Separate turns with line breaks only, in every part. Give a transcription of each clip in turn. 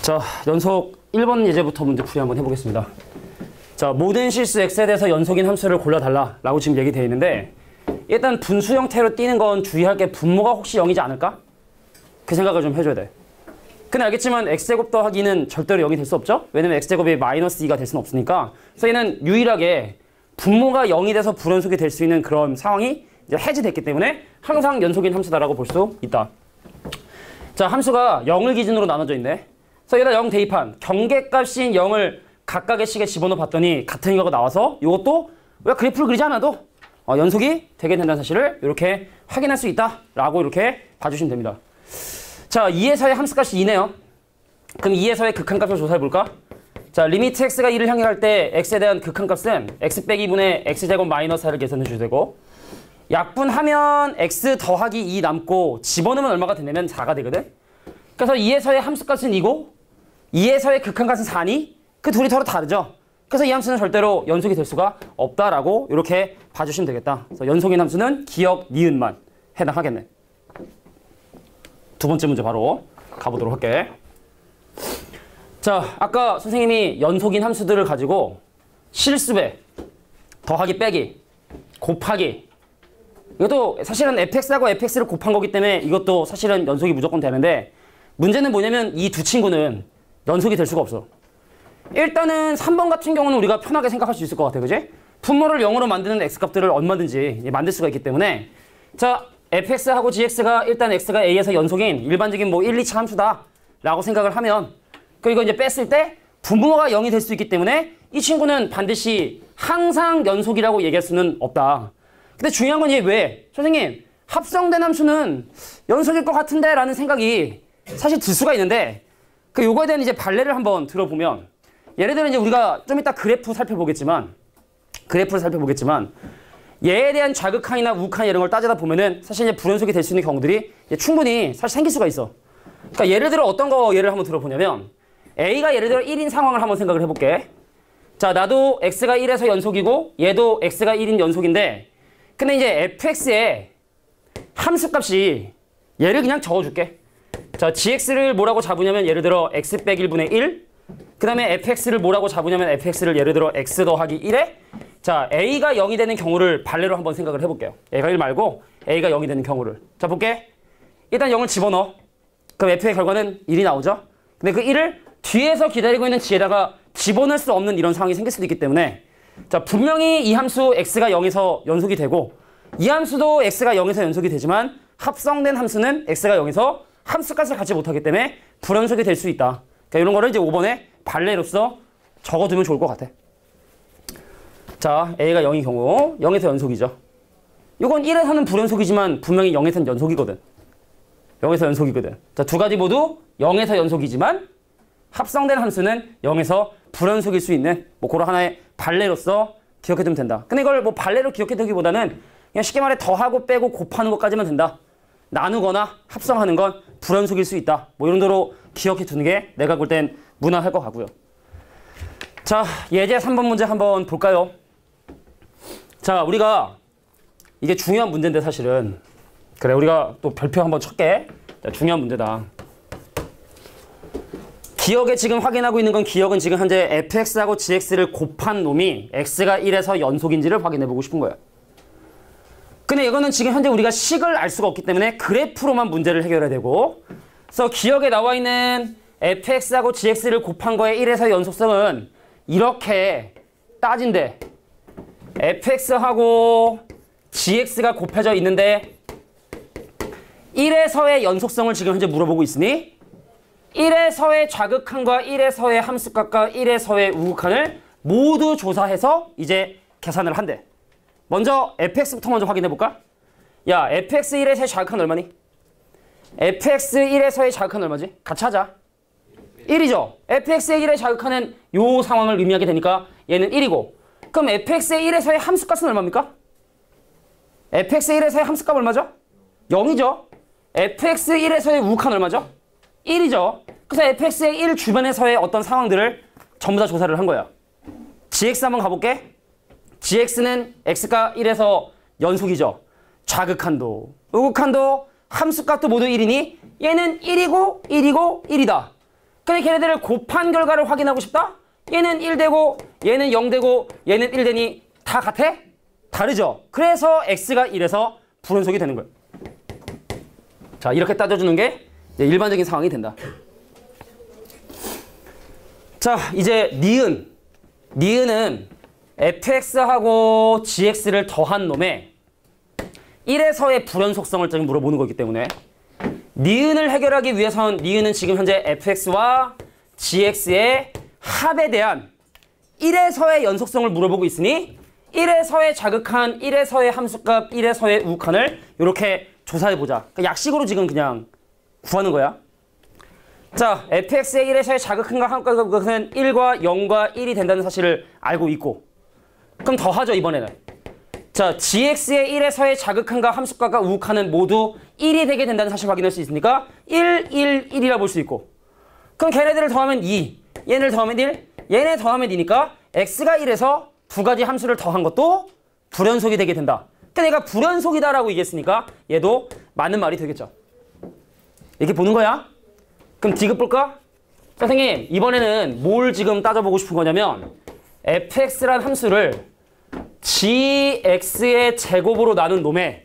자, 연속 1번 예제부터 문제 풀이 한번 해보겠습니다. 자, 모든 실수 x에 대해서 연속인 함수를 골라달라 라고 지금 얘기되어 있는데, 일단 분수 형태로 띄는 건 주의할 게 분모가 혹시 0이지 않을까? 그 생각을 좀 해줘야 돼. 근데 알겠지만 x제곱 더하기는 절대로 0이 될 수 없죠? 왜냐면 x제곱이 마이너스 2가 될 수는 없으니까. 그래서 얘는 유일하게 분모가 0이 돼서 불연속이 될 수 있는 그런 상황이 이제 해제됐기 때문에 항상 연속인 함수다라고 볼 수 있다. 자, 함수가 0을 기준으로 나눠져 있네. 그래서 여기다 0 대입한 경계값인 0을 각각의 식에 집어넣어 봤더니 같은 결과가 나와서 이것도 우리가 그래프를 그리지 않아도 연속이 되게 된다는 사실을 이렇게 확인할 수 있다라고 이렇게 봐주시면 됩니다. 자, 2에서의 함수값이 2네요. 그럼 2에서의 극한값을 조사해볼까? 자, 리미트 x가 2를 향해 갈 때 x에 대한 극한값은 x 빼기 2분의 x제곱 마이너스 4를 계산해 주셔도 되고, 약분하면 x 더하기 2 남고 집어넣으면 얼마가 되냐면 4가 되거든? 그래서 2에서의 함수값은 2고 2에서의 극한값은 4니 그 둘이 서로 다르죠? 그래서 이 함수는 절대로 연속이 될 수가 없다라고 이렇게 봐주시면 되겠다. 그래서 연속인 함수는 기억, 니은만 해당하겠네. 두 번째 문제 바로 가보도록 할게. 자, 아까 선생님이 연속인 함수들을 가지고 실수배, 더하기 빼기, 곱하기, 이것도 사실은 fx하고 fx를 곱한 거기 때문에 이것도 사실은 연속이 무조건 되는데, 문제는 뭐냐면 이 두 친구는 연속이 될 수가 없어. 일단은 3번 같은 경우는 우리가 편하게 생각할 수 있을 것 같아, 그지? 분모를 0으로 만드는 x값들을 얼마든지 만들 수가 있기 때문에, 자, fx하고 gx가 일단 x가 a에서 연속인 일반적인 뭐 1, 2차 함수다 라고 생각을 하면, 그리고 이제 뺐을 때 분모가 0이 될 수 있기 때문에 이 친구는 반드시 항상 연속이라고 얘기할 수는 없다. 근데 중요한 건 얘 왜? 선생님, 합성된 함수는 연속일 것 같은데 라는 생각이 사실 들 수가 있는데, 그 요거에 대한 이제 발례를 한번 들어보면, 예를 들어 이제 우리가 좀 이따 그래프를 살펴보겠지만 얘에 대한 좌극한이나 우극한 이런 걸 따지다 보면은 사실 이제 불연속이 될 수 있는 경우들이 충분히 사실 생길 수가 있어. 그러니까 예를 들어 어떤 거 예를 한번 들어보냐면, A가 예를 들어 1인 상황을 한번 생각을 해볼게. 자, 나도 X가 1에서 연속이고 얘도 X가 1인 연속인데, 근데 이제 fx의 함수값이 얘를 그냥 적어줄게. 자, gx를 뭐라고 잡으냐면 예를 들어 x 빼기 1분의 1, 그 다음에 fx를 뭐라고 잡으냐면 fx를 예를 들어 x 더하기 1에, 자, a가 0이 되는 경우를 발례로 한번 생각을 해볼게요. a가 1 말고 a가 0이 되는 경우를. 자, 볼게. 일단 0을 집어넣어. 그럼 f의 결과는 1이 나오죠? 근데 그 1을 뒤에서 기다리고 있는 g에다가 집어넣을 수 없는 이런 상황이 생길 수도 있기 때문에, 자, 분명히 이 함수 x가 0에서 연속이 되고 이 함수도 x가 0에서 연속이 되지만 합성된 함수는 x가 0에서 함수값을 갖지 못하기 때문에 불연속이 될 수 있다. 그러니까 이런 거를 이제 5번에 발례로서 적어두면 좋을 것 같아. 자, a가 0인 경우 0에서 연속이죠. 이건 1에서는 불연속이지만 분명히 0에서는 연속이거든. 0에서 연속이거든. 자, 두 가지 모두 0에서 연속이지만 합성된 함수는 0에서 불연속일 수 있는 뭐 그런 하나의 발례로서 기억해두면 된다. 근데 이걸 뭐 발례로 기억해두기보다는 그냥 쉽게 말해 더하고 빼고 곱하는 것까지만 된다. 나누거나 합성하는 건 불연속일 수 있다. 뭐 이런 대로 기억해두는 게 내가 볼 땐 무난할 것 같고요. 자, 예제 3번 문제 한번 볼까요? 자, 우리가 이게 중요한 문제인데 사실은, 그래, 우리가 또 별표 한번 쳤게. 자, 중요한 문제다. 기억에 지금 확인하고 있는 건, 기억은 지금 현재 fx하고 gx를 곱한 놈이 x가 1에서 연속인지를 확인해보고 싶은 거야. 근데 이거는 지금 현재 우리가 식을 알 수가 없기 때문에 그래프로만 문제를 해결해야 되고, 그래서 기억에 나와 있는 fx하고 gx를 곱한 거의 1에서 연속성은 이렇게 따진대. fx하고 gx가 곱해져 있는데 1에서의 연속성을 지금 현재 물어보고 있으니 1에서의 좌극한과 1에서의 함수값과 1에서의 우극한을 모두 조사해서 이제 계산을 한대. 먼저 fx부터 먼저 확인해볼까? 야, fx1에서의 좌극한 얼마니? fx1에서의 좌극한 얼마지? 같이 하자. 1이죠? fx의 1의 좌극한은 요 상황을 의미하게 되니까 얘는 1이고, 그럼 fx의 1에서의 함수값은 얼마입니까? fx의 1에서의 함수값 얼마죠? 0이죠? fx1에서의 우극한 얼마죠? 1이죠? 그래서 fx의 1 주변에서의 어떤 상황들을 전부 다 조사를 한 거야. gx 한번 가볼게. gx는 x가 1에서 연속이죠. 좌극한도, 우극한도, 함수값도 모두 1이니 얘는 1이고 1이고 1이다. 근데 걔네들을 곱한 결과를 확인하고 싶다? 얘는 1 되고 얘는 0 되고 얘는 1 되니 다 같아? 다르죠? 그래서 x가 1에서 불연속이 되는 거예요. 자, 이렇게 따져주는 게 일반적인 상황이 된다. 자, 이제 니은은 fx하고 gx를 더한 놈의 1에서의 불연속성을 좀 물어보는 거기 때문에 니은을 해결하기 위해선 니은은 지금 현재 fx와 gx의 합에 대한 1에서의 연속성을 물어보고 있으니 1에서의 자극한, 1에서의 함수값, 1에서의 우칸을 이렇게 조사해보자. 그러니까 약식으로 지금 그냥 구하는 거야. 자, fx의 1에서의 자극한과 함수값은 1과 0과 1이 된다는 사실을 알고 있고, 그럼 더하죠, 이번에는. 자, gx의 1에서의 자극한과 함수값과 우칸은 모두 1이 되게 된다는 사실을 확인할 수 있으니까 1, 1, 1이라 볼 수 있고, 그럼 걔네들을 더하면 2, 얘네를 더하면 1, 얘네 더하면 2니까 x가 1에서 두 가지 함수를 더한 것도 불연속이 되게 된다. 그러니까 내가 불연속이다라고 얘기했으니까 얘도 맞는 말이 되겠죠. 이렇게 보는 거야. 그럼 디귿 볼까? 선생님, 이번에는 뭘 지금 따져보고 싶은 거냐면 fx란 함수를 gx의 제곱으로 나눈 놈의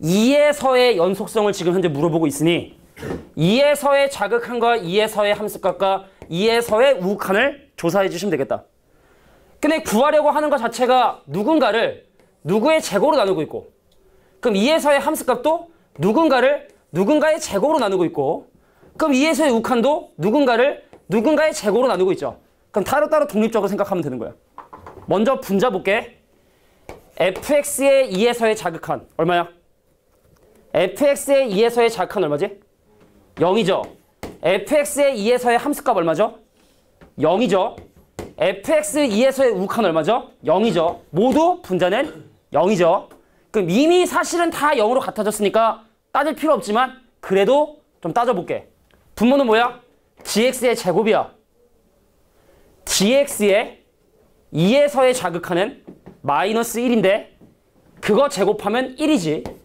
2에서의 연속성을 지금 현재 물어보고 있으니 2에서의 자극한과 2에서의 함수값과 2에서의 우칸을 조사해 주시면 되겠다. 근데 구하려고 하는 것 자체가 누군가를 누구의 제곱으로 나누고 있고, 그럼 2에서의 함수값도 누군가의 제곱으로 나누고 있고, 그럼 2에서의 우칸도 누군가의 제곱으로 나누고 있죠. 그럼 따로따로 독립적으로 생각하면 되는 거야. 먼저 분자 볼게. fx의 2에서의 자극한 얼마야? fx의 2에서의 자극한 얼마지? 0이죠. fx의 2에서의 함수값 얼마죠? 0이죠. fx 2에서의 우칸 얼마죠? 0이죠. 모두 분자는 0이죠. 그럼 이미 사실은 다 0으로 같아졌으니까 따질 필요 없지만 그래도 좀 따져볼게. 분모는 뭐야? gx의 제곱이야. gx의 2에서의 자극하는 마이너스 1인데 그거 제곱하면 1이지.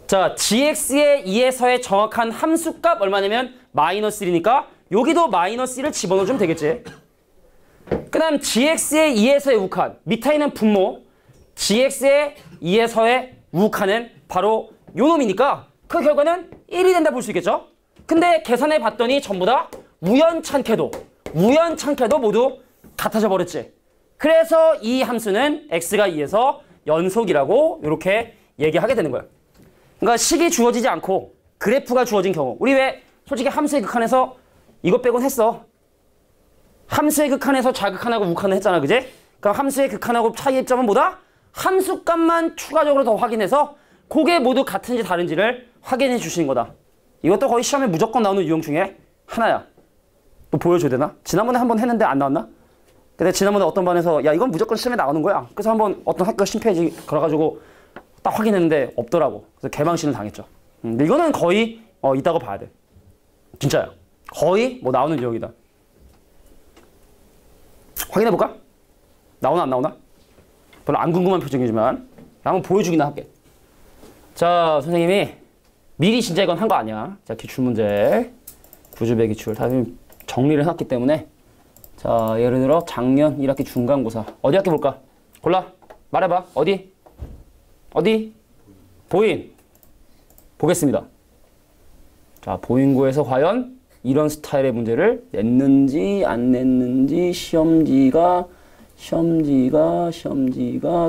자, gx의 2에서의 정확한 함수값 얼마냐면 마이너스 1이니까 여기도 마이너스 1을 집어넣어주면 되겠지. 그 다음 gx의 2에서의 우칸, 밑에 있는 분모 gx의 2에서의 우칸은 바로 요 놈이니까 그 결과는 1이 된다 볼 수 있겠죠. 근데 계산해 봤더니 전부 다 우연찮게도 모두 같아져 버렸지. 그래서 이 함수는 x가 2에서 연속이라고 이렇게 얘기하게 되는 거야. 그러니까 식이 주어지지 않고 그래프가 주어진 경우, 우리 왜 솔직히 함수의 극한에서 이것 빼곤 했어. 함수의 극한에서 자극한하고 우칸을 했잖아, 그지? 그럼 함수의 극한하고 차이의 점은 뭐다? 함수값만 추가적으로 더 확인해서 그게 모두 같은지 다른지를 확인해 주시는 거다. 이것도 거의 시험에 무조건 나오는 유형 중에 하나야. 또 보여줘야 되나? 지난번에 한번 했는데 안 나왔나? 근데 지난번에 어떤 반에서 야, 이건 무조건 시험에 나오는 거야. 그래서 한번 어떤 학교 심폐지 걸어가지고 딱 확인했는데 없더라고. 그래서 개망신을 당했죠. 이거는 거의 있다고 봐야 돼. 진짜야. 거의 뭐 나오는 유형이다. 확인해볼까? 나오나 안 나오나? 별로 안 궁금한 표정이지만 한번 보여주기나 할게. 자, 선생님이 미리 진짜 이건 한 거 아니야. 자, 기출문제 9주배 기출 다 정리를 해놨기 때문에, 자, 예를 들어 작년 1학기 중간고사 어디 학기 볼까? 골라. 말해봐. 어디? 보인. 보겠습니다. 자, 보인고에서 과연 이런 스타일의 문제를 냈는지 안 냈는지 시험지가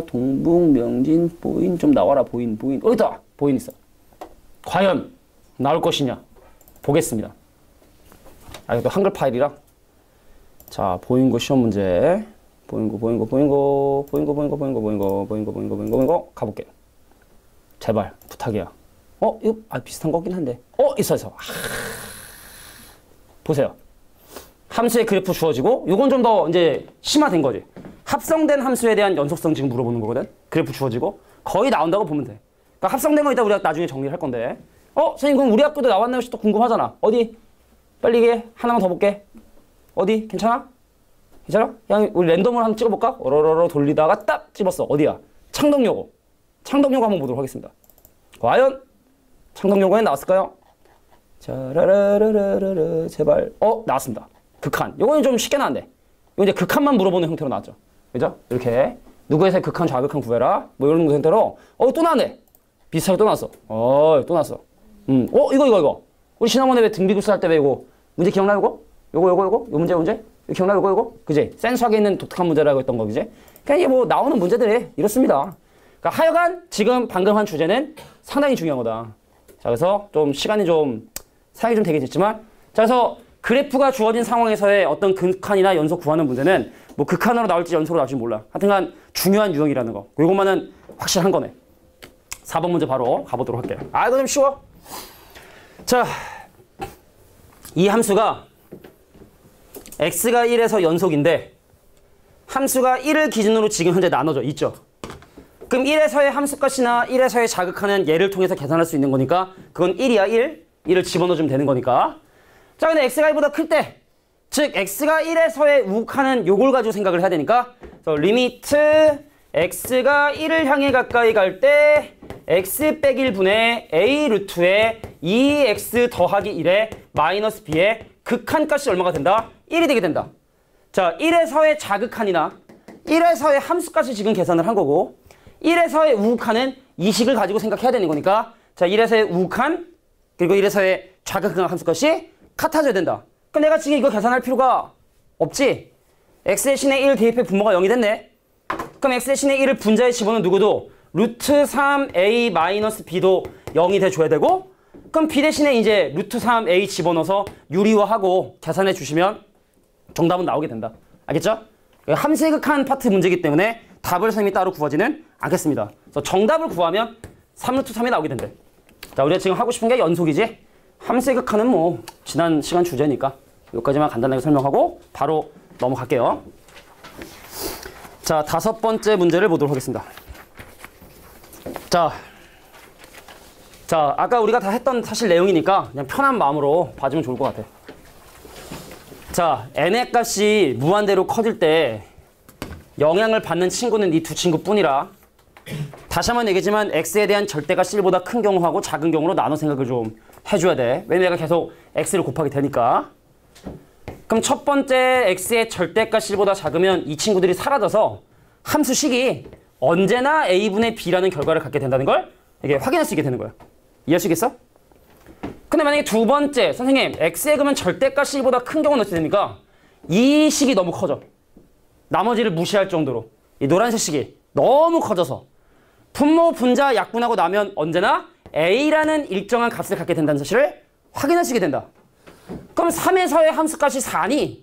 동북, 명진, 보인 좀 나와라. 보인. 어디다? 보인 있어. 과연 나올 것이냐? 보겠습니다. 아, 이것도 한글 파일이라. 자, 보인고 시험 문제. 보인고 가볼게. 제발 부탁이야. 이거 비슷한 거긴 한데. 있어. 보세요. 함수의 그래프 주어지고, 이건 좀 더 이제 심화된 거지. 합성된 함수에 대한 연속성 지금 물어보는 거거든. 그래프 주어지고 거의 나온다고 보면 돼. 그러니까 합성된 거 이따 우리가 나중에 정리를 할 건데. 선생님 그럼 우리 학교도 나왔나요? 혹시 또 궁금하잖아. 어디? 빨리 이게 하나만 더 볼게. 어디? 괜찮아? 그냥 우리 랜덤으로 한번 찍어볼까? 어러러러 돌리다가 딱 집었어. 어디야? 창덕여고 한번 보도록 하겠습니다. 과연 창덕여고에 나왔을까요? 자라라라라라 제발. 나왔습니다. 극한. 요거는 좀 쉽게 나왔네. 이거 이제 극한만 물어보는 형태로 나왔죠. 그죠? 이렇게 누구에서의 극한 좌극한 구해라. 뭐 이런 형태로. 또 나왔네. 비슷하게 또 나왔어. 또 나왔어. 이거. 우리 지난번에 왜 등비급수 할 때 왜 이거 문제 기억나 이거? 요거 요 문제 이거 기억나 이거? 그지? 센서하게 있는 독특한 문제라고 했던 거 그지? 그냥 이게 뭐 나오는 문제들이 이렇습니다. 그러니까 하여간 지금 방금 한 주제는 상당히 중요한 거다. 자, 그래서 좀 시간이 좀 사용이 좀 되겠지만, 자, 그래서 그래프가 주어진 상황에서의 어떤 극한이나 연속 구하는 문제는 뭐 극한으로 나올지 연속으로 나올지 몰라. 하여튼간 중요한 유형이라는 거. 이것만은 확실한 거네. 4번 문제 바로 가보도록 할게요. 이거 좀 쉬워. 자, 이 함수가 x가 1에서 연속인데 함수가 1을 기준으로 지금 현재 나눠져 있죠. 그럼 1에서의 함수값이나 1에서의 자극하는 얘를 통해서 계산할 수 있는 거니까 그건 1이야 1을 집어넣어주면 되는 거니까. 자, 근데 x가 1보다 클 때, 즉 x가 1에서의 우극하는 요걸 가지고 생각을 해야 되니까 리미트 x가 1을 향해 가까이 갈 때 x 빼기 1분의 a 루트에 2x 더하기 1에 마이너스 b의 극한값이 얼마가 된다? 1이 되게 된다. 자, 1에서의 자극한이나 1에서의 함수값을 지금 계산을 한 거고 1에서의 우극한은 이 식을 가지고 생각해야 되는 거니까 자, 1에서의 우극한 그리고 1에서의 자극한 함수값이 같아져야 된다. 그럼 내가 지금 이거 계산할 필요가 없지? x 대신에 1 대입해 분모가 0이 됐네. 그럼 x 대신에 1을 분자에 집어넣은 누구도 루트 3a 마이너스 b도 0이 돼줘야 되고 그럼 b 대신에 이제 루트 3a 집어넣어서 유리화하고 계산해 주시면 정답은 나오게 된다. 알겠죠? 함수의 극한 파트 문제이기 때문에 답을 선생님이 따로 구하지는 않겠습니다. 그래서 정답을 구하면 3루트 3이 나오게 된대. 자, 우리가 지금 하고 싶은 게 연속이지? 함수의 극한은 뭐 지난 시간 주제니까 여기까지만 간단하게 설명하고 바로 넘어갈게요. 자, 5번째 문제를 보도록 하겠습니다. 자, 아까 우리가 다 했던 사실 내용이니까 그냥 편한 마음으로 봐주면 좋을 것 같아. 자, n의 값이 무한대로 커질 때 영향을 받는 친구는 이 두 친구뿐이라 다시 한번 얘기지만 x에 대한 절대값 1보다 큰 경우하고 작은 경우로 나눠 생각을 좀 해줘야 돼. 왜냐면 내가 계속 x를 곱하게 되니까. 그럼 첫 번째 x의 절대값 1보다 작으면 이 친구들이 사라져서 함수식이 언제나 a분의 b라는 결과를 갖게 된다는 걸 이게 확인할 수 있게 되는 거야. 이해할 수 있겠어? 근데 만약에 두 번째 선생님 x의 그러면 절대값 1보다 큰 경우는 어떻게 됩니까? 이 식이 너무 커져. 나머지를 무시할 정도로 이 노란색 식이 너무 커져서 분모 분자 약분하고 나면 언제나 a라는 일정한 값을 갖게 된다는 사실을 확인할 수 있게 된다. 그럼 3에서의 함수값이 4니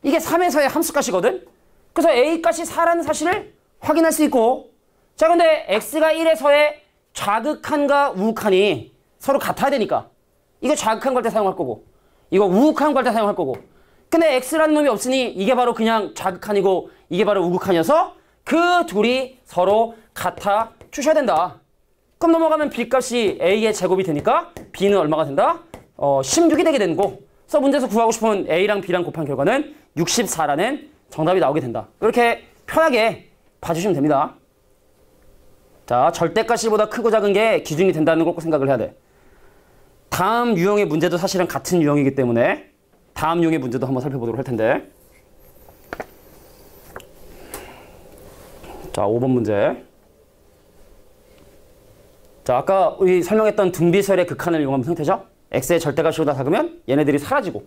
이게 3에서의 함수값이거든. 그래서 a값이 4라는 사실을 확인할 수 있고 자 근데 x가 1에서의 좌극한과 우극한이 서로 같아야 되니까 이거 좌극한 걸 때 사용할 거고 이거 우극한 걸 때 사용할 거고 근데 x라는 놈이 없으니 이게 바로 그냥 좌극한이고 이게 바로 우극한이어서 그 둘이 서로 같아 주셔야 된다. 그럼 넘어가면 b값이 a의 제곱이 되니까 b는 얼마가 된다? 16이 되게 되는 거고 그래서 문제에서 구하고 싶은 a랑 b랑 곱한 결과는 64라는 정답이 나오게 된다. 이렇게 편하게 봐주시면 됩니다. 자, 절대값 1보다 크고 작은 게 기준이 된다는 걸 꼭 생각을 해야 돼. 다음 유형의 문제도 사실은 같은 유형이기 때문에 다음 유형의 문제도 한번 살펴보도록 할 텐데 자, 5번 문제. 자, 아까 우리 설명했던 등비설의 극한을 이용한 형태죠? x의 절대값보다 작으면 얘네들이 사라지고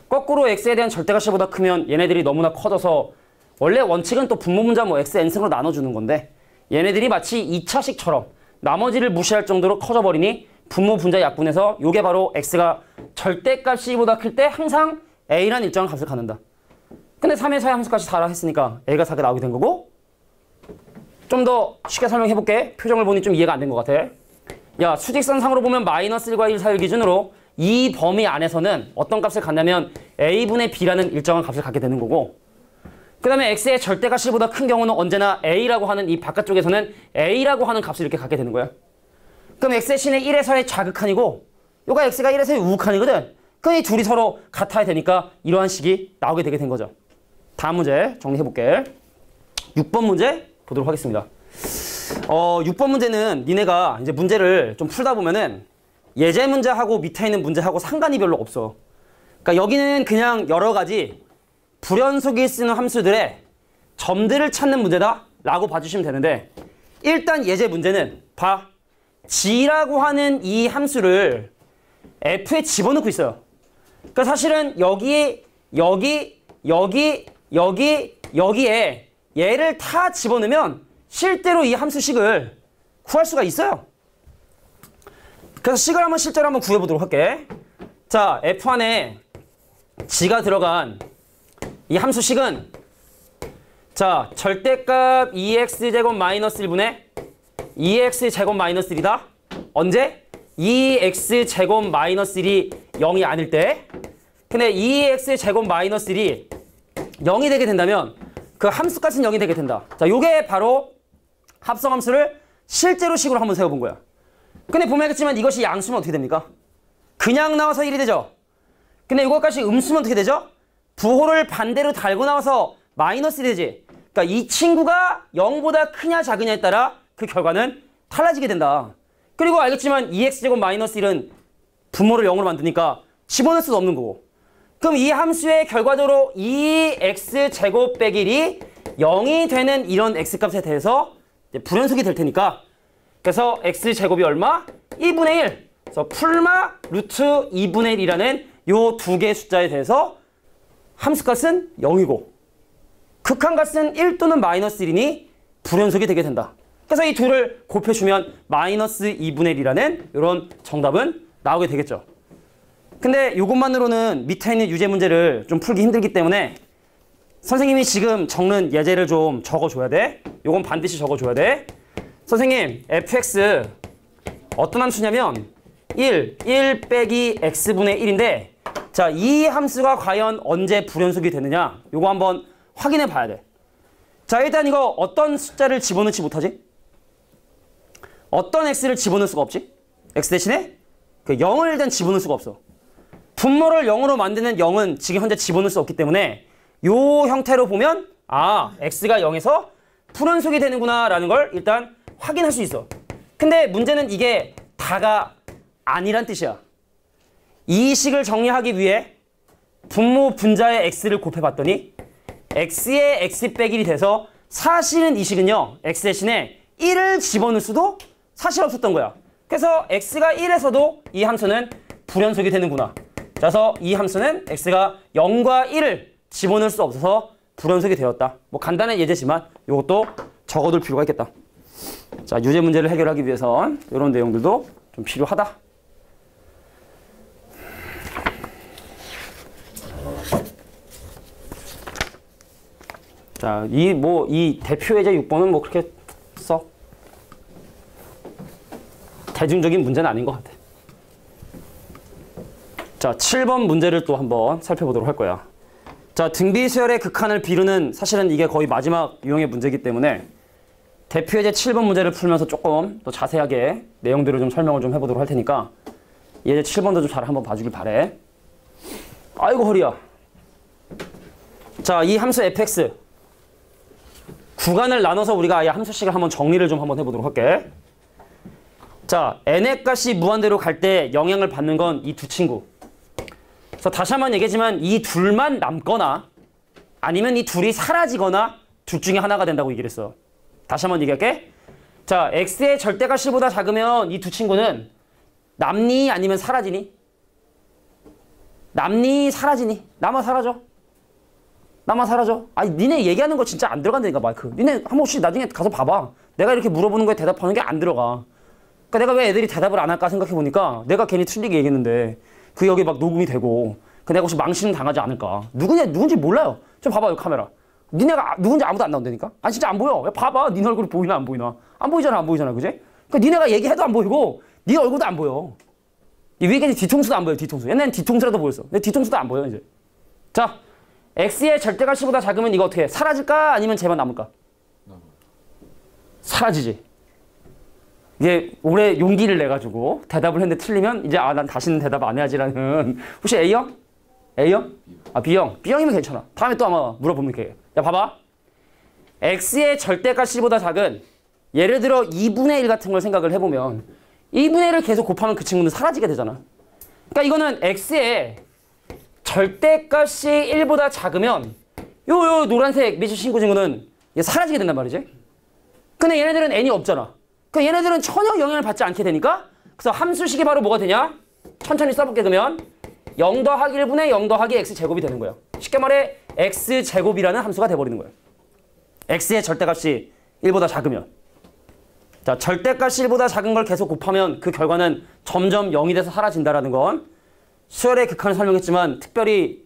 거꾸로 x에 대한 절대값보다 크면 얘네들이 너무나 커져서 원래 원칙은 또 분모 분자 뭐 x n승으로 나눠주는 건데 얘네들이 마치 2차식처럼 나머지를 무시할 정도로 커져버리니 분모 분자 약분해서 요게 바로 x가 절대값이 보다 클 때 항상 a라는 일정한 값을 갖는다. 근데 3에서의 함수값이 4라 했으니까 a가 4가 나오게 된 거고 좀 더 쉽게 설명해볼게. 표정을 보니 좀 이해가 안 된 것 같아. 야, 수직선상으로 보면 마이너스 1과 1 사이를 기준으로 이 범위 안에서는 어떤 값을 갖냐면 a분의 b라는 일정한 값을 갖게 되는 거고 그 다음에 x의 절대값 1보다 큰 경우는 언제나 a라고 하는 이 바깥쪽에서는 a라고 하는 값을 이렇게 갖게 되는 거야. 그럼 x 대신에 1에서의 자극한이고 요가 x가 1에서의 우극한이거든. 그럼 이 둘이 서로 같아야 되니까 이러한 식이 나오게 되게 된 거죠. 다음 문제 정리해볼게. 6번 문제 보도록 하겠습니다. 6번 문제는 니네가 이제 문제를 좀 풀다 보면은 예제 문제하고 밑에 있는 문제하고 상관이 별로 없어. 그러니까 여기는 그냥 여러 가지 불연속이 쓰는 함수들의 점들을 찾는 문제다 라고 봐주시면 되는데, 일단 예제 문제는 봐. g라고 하는 이 함수를 f에 집어넣고 있어요. 그러니까 사실은 여기에 여기에 얘를 다 집어넣으면 실제로 이 함수식을 구할 수가 있어요. 그래서 식을 한번 실제로 한번 구해보도록 할게. 자, f 안에 g가 들어간 이 함수식은, 자, 절대값 2x제곱 마이너스 1분의 2x제곱 마이너스 1이다. 언제? 2x제곱 마이너스 1이 0이 아닐 때. 근데 2x제곱 마이너스 1이 0이 되게 된다면 그 함수값은 0이 되게 된다. 자, 요게 바로 합성함수를 실제로 식으로 한번 세워본 거야. 근데 보면 알겠지만 이것이 양수면 어떻게 됩니까? 그냥 나와서 1이 되죠. 근데 이것까지 음수면 어떻게 되죠? 부호를 반대로 달고 나와서 마이너스 1이 되지. 그러니까 이 친구가 0보다 크냐 작으냐에 따라 그 결과는 달라지게 된다. 그리고 알겠지만 2x제곱 마이너스 1은 분모를 0으로 만드니까 집어넣을 수도 없는 거고. 그럼 이 함수의 결과적으로 2x제곱 빼기 1이 0이 되는 이런 x값에 대해서 이제 불연속이 될 테니까, 그래서 x제곱이 얼마? 2분의 1. 그래서 풀마 루트 2분의 1이라는 요 두 개의 숫자에 대해서 함수값은 0이고 극한값은 1 또는 마이너스 1이니 불연속이 되게 된다. 그래서 이 둘을 곱해주면 마이너스 2분의 1이라는 이런 정답은 나오게 되겠죠. 근데 이것만으로는 밑에 있는 유제 문제를 좀 풀기 힘들기 때문에 선생님이 지금 적는 예제를 좀 적어줘야 돼. 요건 반드시 적어줘야 돼. 선생님, fx 어떤 함수냐면 1 빼기 x분의 1인데, 자, 이 함수가 과연 언제 불연속이 되느냐, 요거 한번 확인해 봐야 돼. 자, 일단 이거 어떤 숫자를 집어넣지 못하지? 어떤 x를 집어넣을 수가 없지? x 대신에 그 0을 일단 집어넣을 수가 없어. 분모를 0으로 만드는 0은 지금 현재 집어넣을 수 없기 때문에 요 형태로 보면 아, x가 0에서 불연속이 되는구나 라는 걸 일단 확인할 수 있어. 근데 문제는 이게 다가 아니란 뜻이야. 이 식을 정리하기 위해 분모 분자의 x를 곱해봤더니 x의 x 빼기 1이 돼서 사실은 이 식은요, x 대신에 1을 집어넣을 수도 사실 없었던 거야. 그래서 x가 1에서도 이 함수는 불연속이 되는구나. 그래서 이 함수는 x가 0과 1을 집어넣을 수 없어서 불연속이 되었다. 뭐 간단한 예제지만 이것도 적어둘 필요가 있겠다. 자, 유제 문제를 해결하기 위해선 이런 내용들도 좀 필요하다. 자, 이 대표 예제 6번은 뭐 그렇게 썩 대중적인 문제는 아닌 것 같아. 자, 7번 문제를 또 한번 살펴보도록 할 거야. 자, 등비수열의 극한을 비루는, 사실은 이게 거의 마지막 유형의 문제이기 때문에 대표 예제 7번 문제를 풀면서 조금 더 자세하게 내용들을 좀 설명을 좀 해보도록 할 테니까 예제 7번도 좀 잘 한번 봐주길 바래. 아이고 허리야. 자, 이 함수 fx 구간을 나눠서 우리가 아예 함수식을 한번 정리를 좀 한번 해보도록 할게. 자, n의 값이 무한대로 갈 때 영향을 받는 건 이 두 친구. 그래서 다시 한번 얘기했지만 이 둘만 남거나 아니면 이 둘이 사라지거나 둘 중에 하나가 된다고 얘기를 했어. 다시 한번 얘기할게. 자, x의 절대값 1보다 작으면 이 두 친구는 남니 아니면 사라지니? 남니 사라지니? 남아 사라져? 남아 사라져? 아니, 니네 얘기하는 거 진짜 안 들어간다니까, 마이크. 니네 한 번씩 나중에 가서 봐봐. 내가 이렇게 물어보는 거에 대답하는 게 안 들어가. 그러니까 내가 왜 애들이 대답을 안 할까 생각해보니까 내가 괜히 틀리게 얘기했는데 그 여기 막 녹음이 되고 그 내가 혹시 망신 당하지 않을까. 누군지 몰라요. 좀 봐봐요, 카메라. 니네가 누군지 아무도 안 나온다니까? 아니, 진짜 안 보여. 봐봐. 니네 얼굴이 보이나 안 보이나? 안 보이잖아, 안 보이잖아, 그지? 그러니까 니네가 얘기해도 안 보이고 니 얼굴도 안 보여. 이 위에 뒤통수도 안 보여, 뒤통수. 옛날엔 뒤통수라도 보였어. 근데 뒤통수도 안 보여, 이제. 자, x의 절대값 10보다 작으면 이거 어떻게 해? 사라질까? 아니면 쟤만 남을까? 사라지지. 이게 올해 용기를 내가지고 대답을 했는데 틀리면 이제 난 다시는 대답 안 해야지라는. 혹시 A형? A형? 아, B형? B형이면 괜찮아. 다음에 또 아마 물어보면 돼. 야, 봐봐. x의 절대값 10보다 작은, 예를 들어 2분의 1 같은 걸 생각을 해보면 2분의 1을 계속 곱하면 그 친구는 사라지게 되잖아. 그러니까 이거는 x의 절대값이 1보다 작으면 요 노란색 밑줄 친구 친구는 사라지게 된단 말이지. 근데 얘네들은 n이 없잖아. 그러니까 얘네들은 전혀 영향을 받지 않게 되니까 그래서 함수식이 바로 뭐가 되냐? 천천히 써볼게. 그러면 0 더하기 1분의 0 더하기 x제곱이 되는 거예요. 쉽게 말해 x제곱이라는 함수가 돼버리는 거예요. x의 절대값이 1보다 작으면. 자, 절대값이 1보다 작은 걸 계속 곱하면 그 결과는 점점 0이 돼서 사라진다라는 건 수열의 극한을 설명했지만 특별히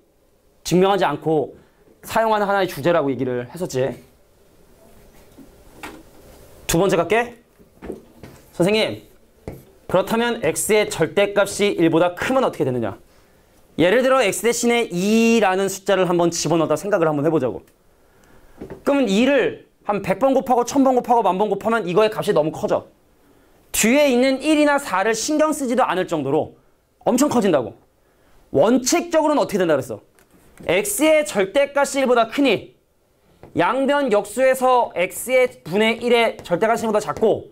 증명하지 않고 사용하는 하나의 주제라고 얘기를 했었지. 두 번째 갈게. 선생님, 그렇다면 x의 절대값이 1보다 크면 어떻게 되느냐? 예를 들어 x 대신에 2라는 숫자를 한번 집어넣다 생각을 한번 해보자고. 그러면 2를 한 100번 곱하고 1000번 곱하고 10,000번 곱하면 이거의 값이 너무 커져. 뒤에 있는 1이나 4를 신경 쓰지도 않을 정도로 엄청 커진다고. 원칙적으로는 어떻게 된다 그랬어? x의 절대값이 1보다 크니 양변 역수에서 x의 분의 1의 절대값이 1보다 작고,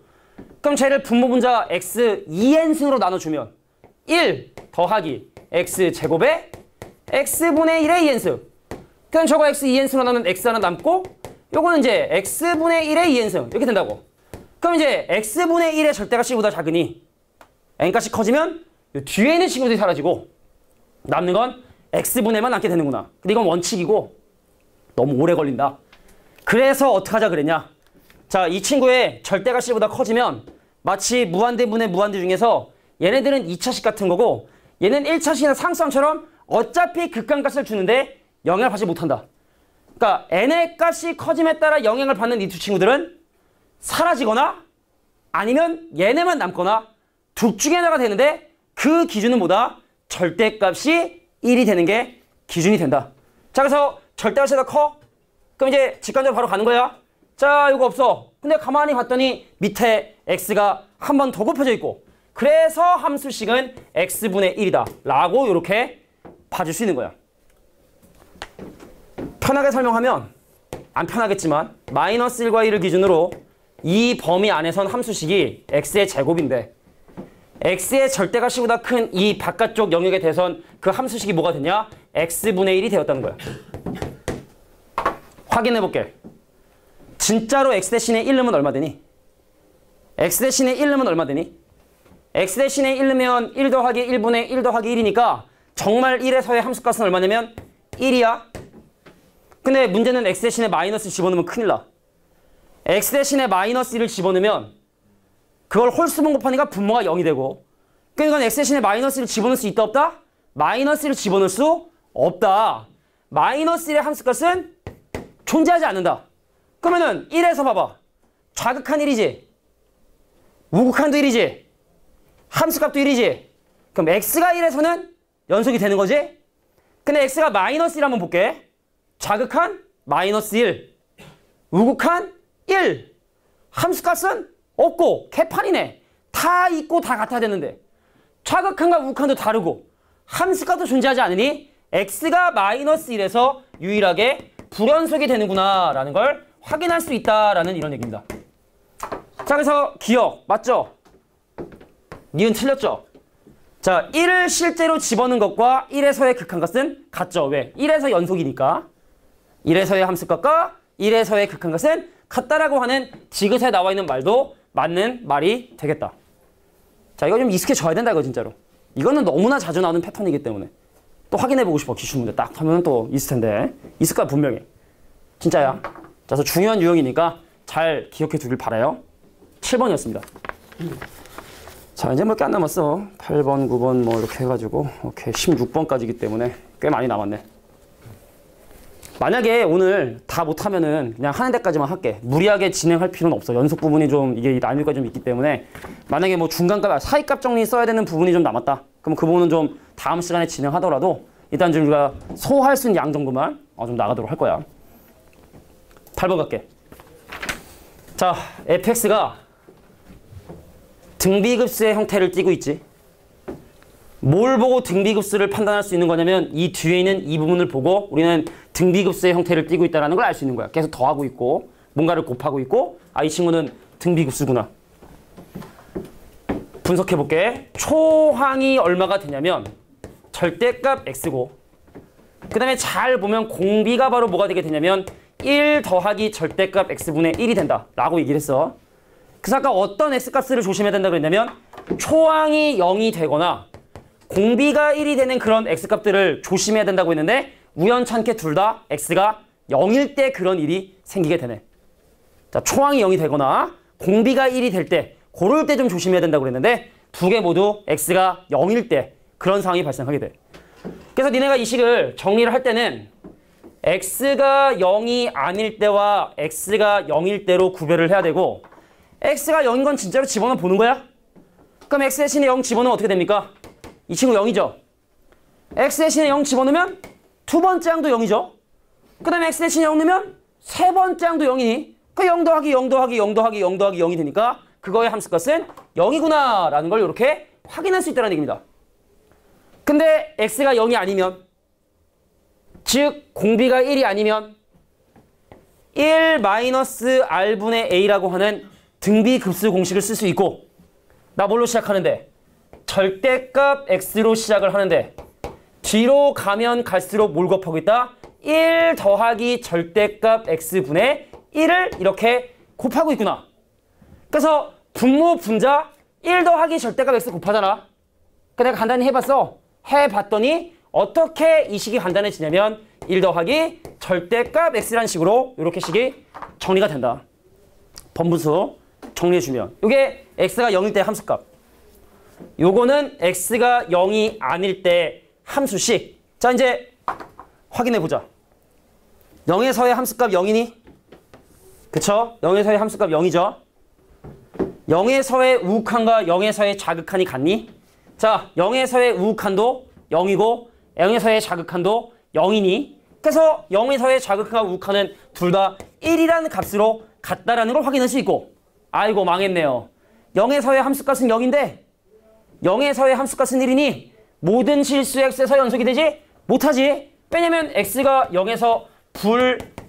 그럼 쟤를 분모분자 x 2n승으로 나눠주면 1 더하기 x제곱에 x분의 1의 2n승. 그럼 저거 x 2n승으로 나누면 x 하나 남고 요거는 이제 x분의 1의 2n승 이렇게 된다고. 그럼 이제 x분의 1의 절대값이 1보다 작으니 n값이 커지면 요 뒤에 있는 친구들이 사라지고 남는 건 x분의만 남게 되는구나. 근데 이건 원칙이고 너무 오래 걸린다. 그래서 어떻게 하자 그랬냐? 자, 이 친구의 절대값이 1보다 커지면 마치 무한대분의 무한대 중에서 얘네들은 2차식 같은 거고 얘는 1차식이나 상수함처럼 어차피 극한값을 주는데 영향을 받지 못한다. 그러니까 n의 값이 커짐에 따라 영향을 받는 이 두 친구들은 사라지거나 아니면 얘네만 남거나 둘 중에 하나가 되는데 그 기준은 뭐다? 절대값이 1이 되는 게 기준이 된다. 자, 그래서 절대값이 더 커? 그럼 이제 직관적으로 바로 가는 거야. 자, 이거 없어. 근데 가만히 봤더니 밑에 x가 한 번 더 곱혀져 있고 그래서 함수식은 x분의 1이다 라고 이렇게 봐줄 수 있는 거야. 편하게 설명하면 안 편하겠지만 마이너스 1과 1을 기준으로 이 범위 안에선 함수식이 x의 제곱인데 x의 절대값보다 큰 이 바깥쪽 영역에 대해선 그 함수식이 뭐가 됐냐? x분의 1이 되었다는 거야. 확인해볼게. 진짜로 x 대신에 1 넣으면 얼마 되니? x 대신에 1 넣으면 얼마 되니? x 대신에 1 넣으면 1 더하기 1분의 1 더하기 1이니까 정말 1에서의 함수값은 얼마냐면 1이야. 근데 문제는 x 대신에 마이너스 집어넣으면 큰일 나. x 대신에 마이너스 1을 집어넣으면 그걸 홀수분 곱하니까 분모가 0이 되고, 그러니까 x 대신에 마이너스 1을 집어넣을 수 있다 없다? 마이너스 1을 집어넣을 수 없다. 마이너스 1의 함수값은 존재하지 않는다. 그러면은 1에서 봐봐. 좌극한 1이지. 우극한도 1이지. 함수값도 1이지. 그럼 x가 1에서는 연속이 되는 거지? 근데 x가 마이너스 1 한번 볼게. 좌극한 마이너스 1. 우극한 1. 함수값은 없고 개판이네. 다 있고 다 같아야 되는데 좌극한과 우극한도 다르고 함수값도 존재하지 않으니 x가 마이너스 1에서 유일하게 불연속이 되는구나 라는 걸 확인할 수 있다라는 이런 얘기입니다. 자, 그래서 기억 맞죠? 니은 틀렸죠? 자, 1을 실제로 집어넣은 것과 1에서의 극한값은 같죠? 왜? 1에서 연속이니까 1에서의 함수값과 1에서의 극한값은 같다라고 하는 지그시에 나와 있는 말도 맞는 말이 되겠다. 자, 이거 좀 익숙해져야 된다 이거 진짜로. 이거는 너무나 자주 나오는 패턴이기 때문에 또 확인해보고 싶어. 기출문제 딱 하면 또 있을 텐데. 있을 거야 분명히. 진짜야. 자, 그래서 중요한 유형이니까 잘 기억해 두길 바라요. 7번이었습니다. 자, 이제 몇 개 안 남았어. 8번, 9번 뭐 이렇게 해가지고 오케이 16번까지이기 때문에 꽤 많이 남았네. 만약에 오늘 다 못하면은 그냥 하는 데까지만 할게. 무리하게 진행할 필요는 없어. 연속 부분이 좀 이게 난이도가 좀 있기 때문에 만약에 뭐 중간값, 사이값 정리 써야 되는 부분이 좀 남았다. 그럼 그 부분은 좀 다음 시간에 진행하더라도 일단 좀 우리가 소화할 수 있는 양 정도만 좀 나가도록 할 거야. 8번 갈게. 자, fx가 등비급수의 형태를 띠고 있지. 뭘 보고 등비급수를 판단할 수 있는 거냐면 이 뒤에 있는 이 부분을 보고 우리는 등비급수의 형태를 띠고 있다는 걸 알 수 있는 거야. 계속 더하고 있고 뭔가를 곱하고 있고 아, 이 친구는 등비급수구나. 분석해볼게. 초항이 얼마가 되냐면 절대값 x고, 그 다음에 잘 보면 공비가 바로 뭐가 되게 되냐면 1 더하기 절대값 x분의 1이 된다 라고 얘기를 했어. 그래서 아까 어떤 x값을 조심해야 된다고 했냐면 초항이 0이 되거나 공비가 1이 되는 그런 x값들을 조심해야 된다고 했는데, 우연찮게 둘 다 x가 0일 때 그런 일이 생기게 되네. 자, 초항이 0이 되거나 공비가 1이 될 때, 그럴 때 좀 조심해야 된다고 그랬는데, 두 개 모두 x가 0일 때 그런 상황이 발생하게 돼. 그래서 니네가 이 식을 정리를 할 때는 x가 0이 아닐 때와 x가 0일 때로 구별을 해야 되고, x가 0인 건 진짜로 집어넣어 보는 거야? 그럼 x 대신에 0 집어넣으면 어떻게 됩니까? 이 친구 0이죠? x 대신에 0 집어넣으면 두 번째 항도 0이죠? 그 다음에 x 대신에 0 넣으면 세 번째 항도 0이니 그 0 더하기 0 더하기 0 더하기 0 더하기 0이 되니까 그거의 함수값은 0이구나 라는 걸 이렇게 확인할 수 있다는 얘기입니다. 근데 x가 0이 아니면, 즉 공비가 1이 아니면 1-r분의 a라고 하는 등비급수 공식을 쓸 수 있고, 나 뭘로 시작하는데? 절대값 x로 시작을 하는데 뒤로 가면 갈수록 뭘 곱하고 있다? 1 더하기 절대값 x분의 1을 이렇게 곱하고 있구나. 그래서 분모 분자 1 더하기 절대값 x 곱하잖아. 그 내가 간단히 해봤어. 해봤더니 어떻게 이 식이 간단해지냐면 1 더하기 절대값 x라는 식으로 이렇게 식이 정리가 된다. 번분수 정리해주면 이게 x가 0일 때 함수값, 요거는 x가 0이 아닐 때 함수식. 자, 이제 확인해보자. 0에서의 함수값 0이니? 그쵸? 0에서의 함수값 0이죠? 0에서의 우극한과 0에서의 자극한이 같니? 자, 0에서의 우극한도 0이고 0에서의 자극한도 0이니? 그래서 0에서의 자극한과 우극한은 둘 다 1이라는 값으로 같다라는 걸 확인할 수 있고, 아이고 망했네요. 0에서의 함수값은 0인데 0에서의 함수값은 1이니 모든 실수 x에서 연속이 되지 못하지. 왜냐면 x가 0에서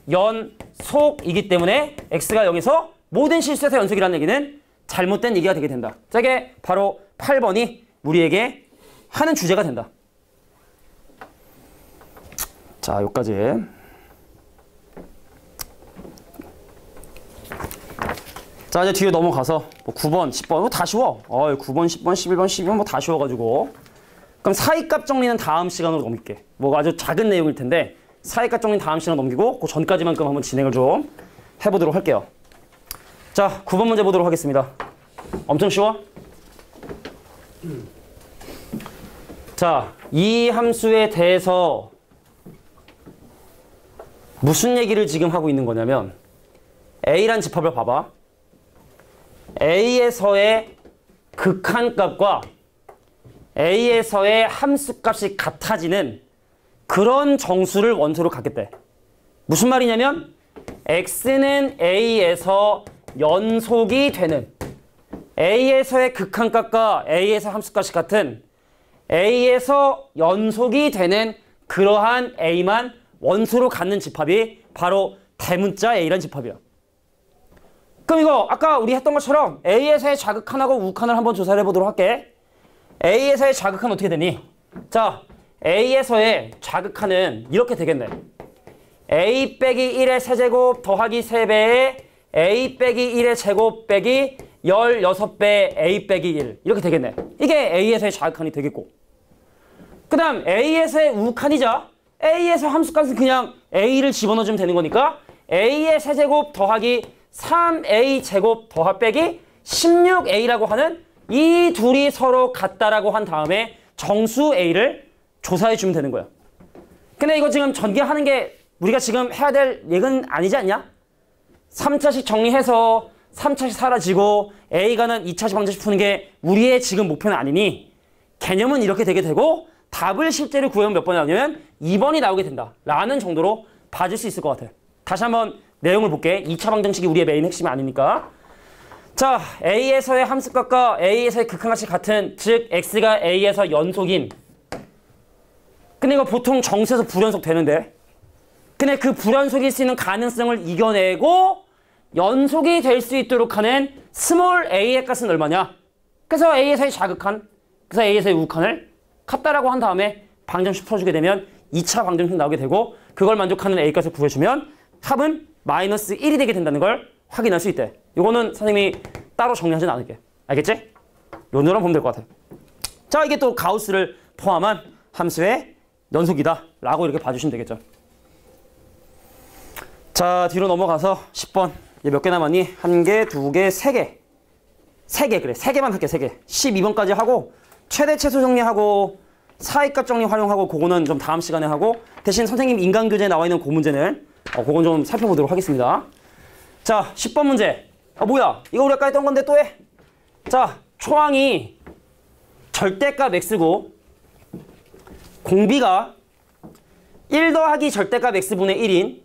불연속이기 때문에 x가 0에서 모든 실수에서 연속이라는 얘기는 잘못된 얘기가 되게 된다. 자, 이게 바로 8번이 우리에게 하는 주제가 된다. 자, 여기까지. 자, 이제 뒤에 넘어가서 뭐 9번, 10번 이거 다 쉬워. 9번, 10번, 11번, 12번 뭐 다 쉬워가지고. 그럼 사이값 정리는 다음 시간으로 넘길게. 뭐 아주 작은 내용일 텐데 사이값 정리는 다음 시간 넘기고 그 전까지만큼 한번 진행을 좀 해보도록 할게요. 자, 9번 문제 보도록 하겠습니다. 엄청 쉬워? 자, 이 함수에 대해서 무슨 얘기를 지금 하고 있는 거냐면, A란 집합을 봐봐. A에서의 극한값과 A에서의 함수값이 같아지는 그런 정수를 원소로 갖겠대. 무슨 말이냐면 X는 A에서 연속이 되는, A에서의 극한값과 A에서 함수값이 같은 A에서 연속이 되는 그러한 A만 원소로 갖는 집합이 바로 대문자 A란 집합이야. 그럼 이거 아까 우리 했던 것처럼 A에서의 자극한하고 우극한을 한번 조사를 해보도록 할게. A에서의 자극한 어떻게 되니? 자, A에서의 자극한은 이렇게 되겠네. A 빼기 1의 세제곱 더하기 3배에 A 빼기 1의 제곱 빼기 16배 A 빼기 1 이렇게 되겠네. 이게 A에서의 자극한이 되겠고, 그 다음 A에서의 우극한이자 A에서 함수값은 그냥 A를 집어넣어주면 되는 거니까 A의 세제곱 더하기 3A 제곱 더하 빼기 16A라고 하는 이 둘이 서로 같다라고 한 다음에 정수 A를 조사해주면 되는 거야. 근데 이거 지금 전개하는 게 우리가 지금 해야 될 얘기는 아니지 않냐? 3차식 정리해서 3차식 사라지고 A가는 2차식 방정식 푸는 게 우리의 지금 목표는 아니니 개념은 이렇게 되게 되고 답을 실제로 구해보면 몇 번이 나오냐면 2번이 나오게 된다 라는 정도로 봐줄 수 있을 것 같아. 다시 한번 내용을 볼게. 2차 방정식이 우리의 메인 핵심이 아니니까. 자, A에서의 함수값과 A에서의 극한값이 같은, 즉 X가 A에서 연속인, 근데 이거 보통 정수에서 불연속 되는데, 근데 그 불연속일 수 있는 가능성을 이겨내고 연속이 될 수 있도록 하는 스몰 a의 값은 얼마냐? 그래서 A에서의 자극한, 그래서 A에서의 우극한을 같다라고 한 다음에 방정식 풀어주게 되면 2차 방정식 나오게 되고 그걸 만족하는 A값을 구해주면 합은 마이너스 1이 되게 된다는 걸 확인할 수 있대. 이거는 선생님이 따로 정리하진 않을게. 알겠지? 요 누랑 보면 될 것 같아. 자, 이게 또 가우스를 포함한 함수의 연속이다 라고 이렇게 봐주시면 되겠죠. 자, 뒤로 넘어가서 10번. 이제 몇 개 남았니? 1개, 2개, 3개. 3개, 그래. 3개만 할게, 3개. 12번까지 하고, 최대 최소 정리하고, 사이값 정리 활용하고, 그거는 좀 다음 시간에 하고, 대신 선생님 인간교재에 나와 있는 그 문제는, 그건 좀 살펴보도록 하겠습니다. 자, 10번 문제. 뭐야? 이거 우리 아까 했던 건데 또 해? 자, 초항이 절대값 x고, 공비가 1 더하기 절대값 x분의 1인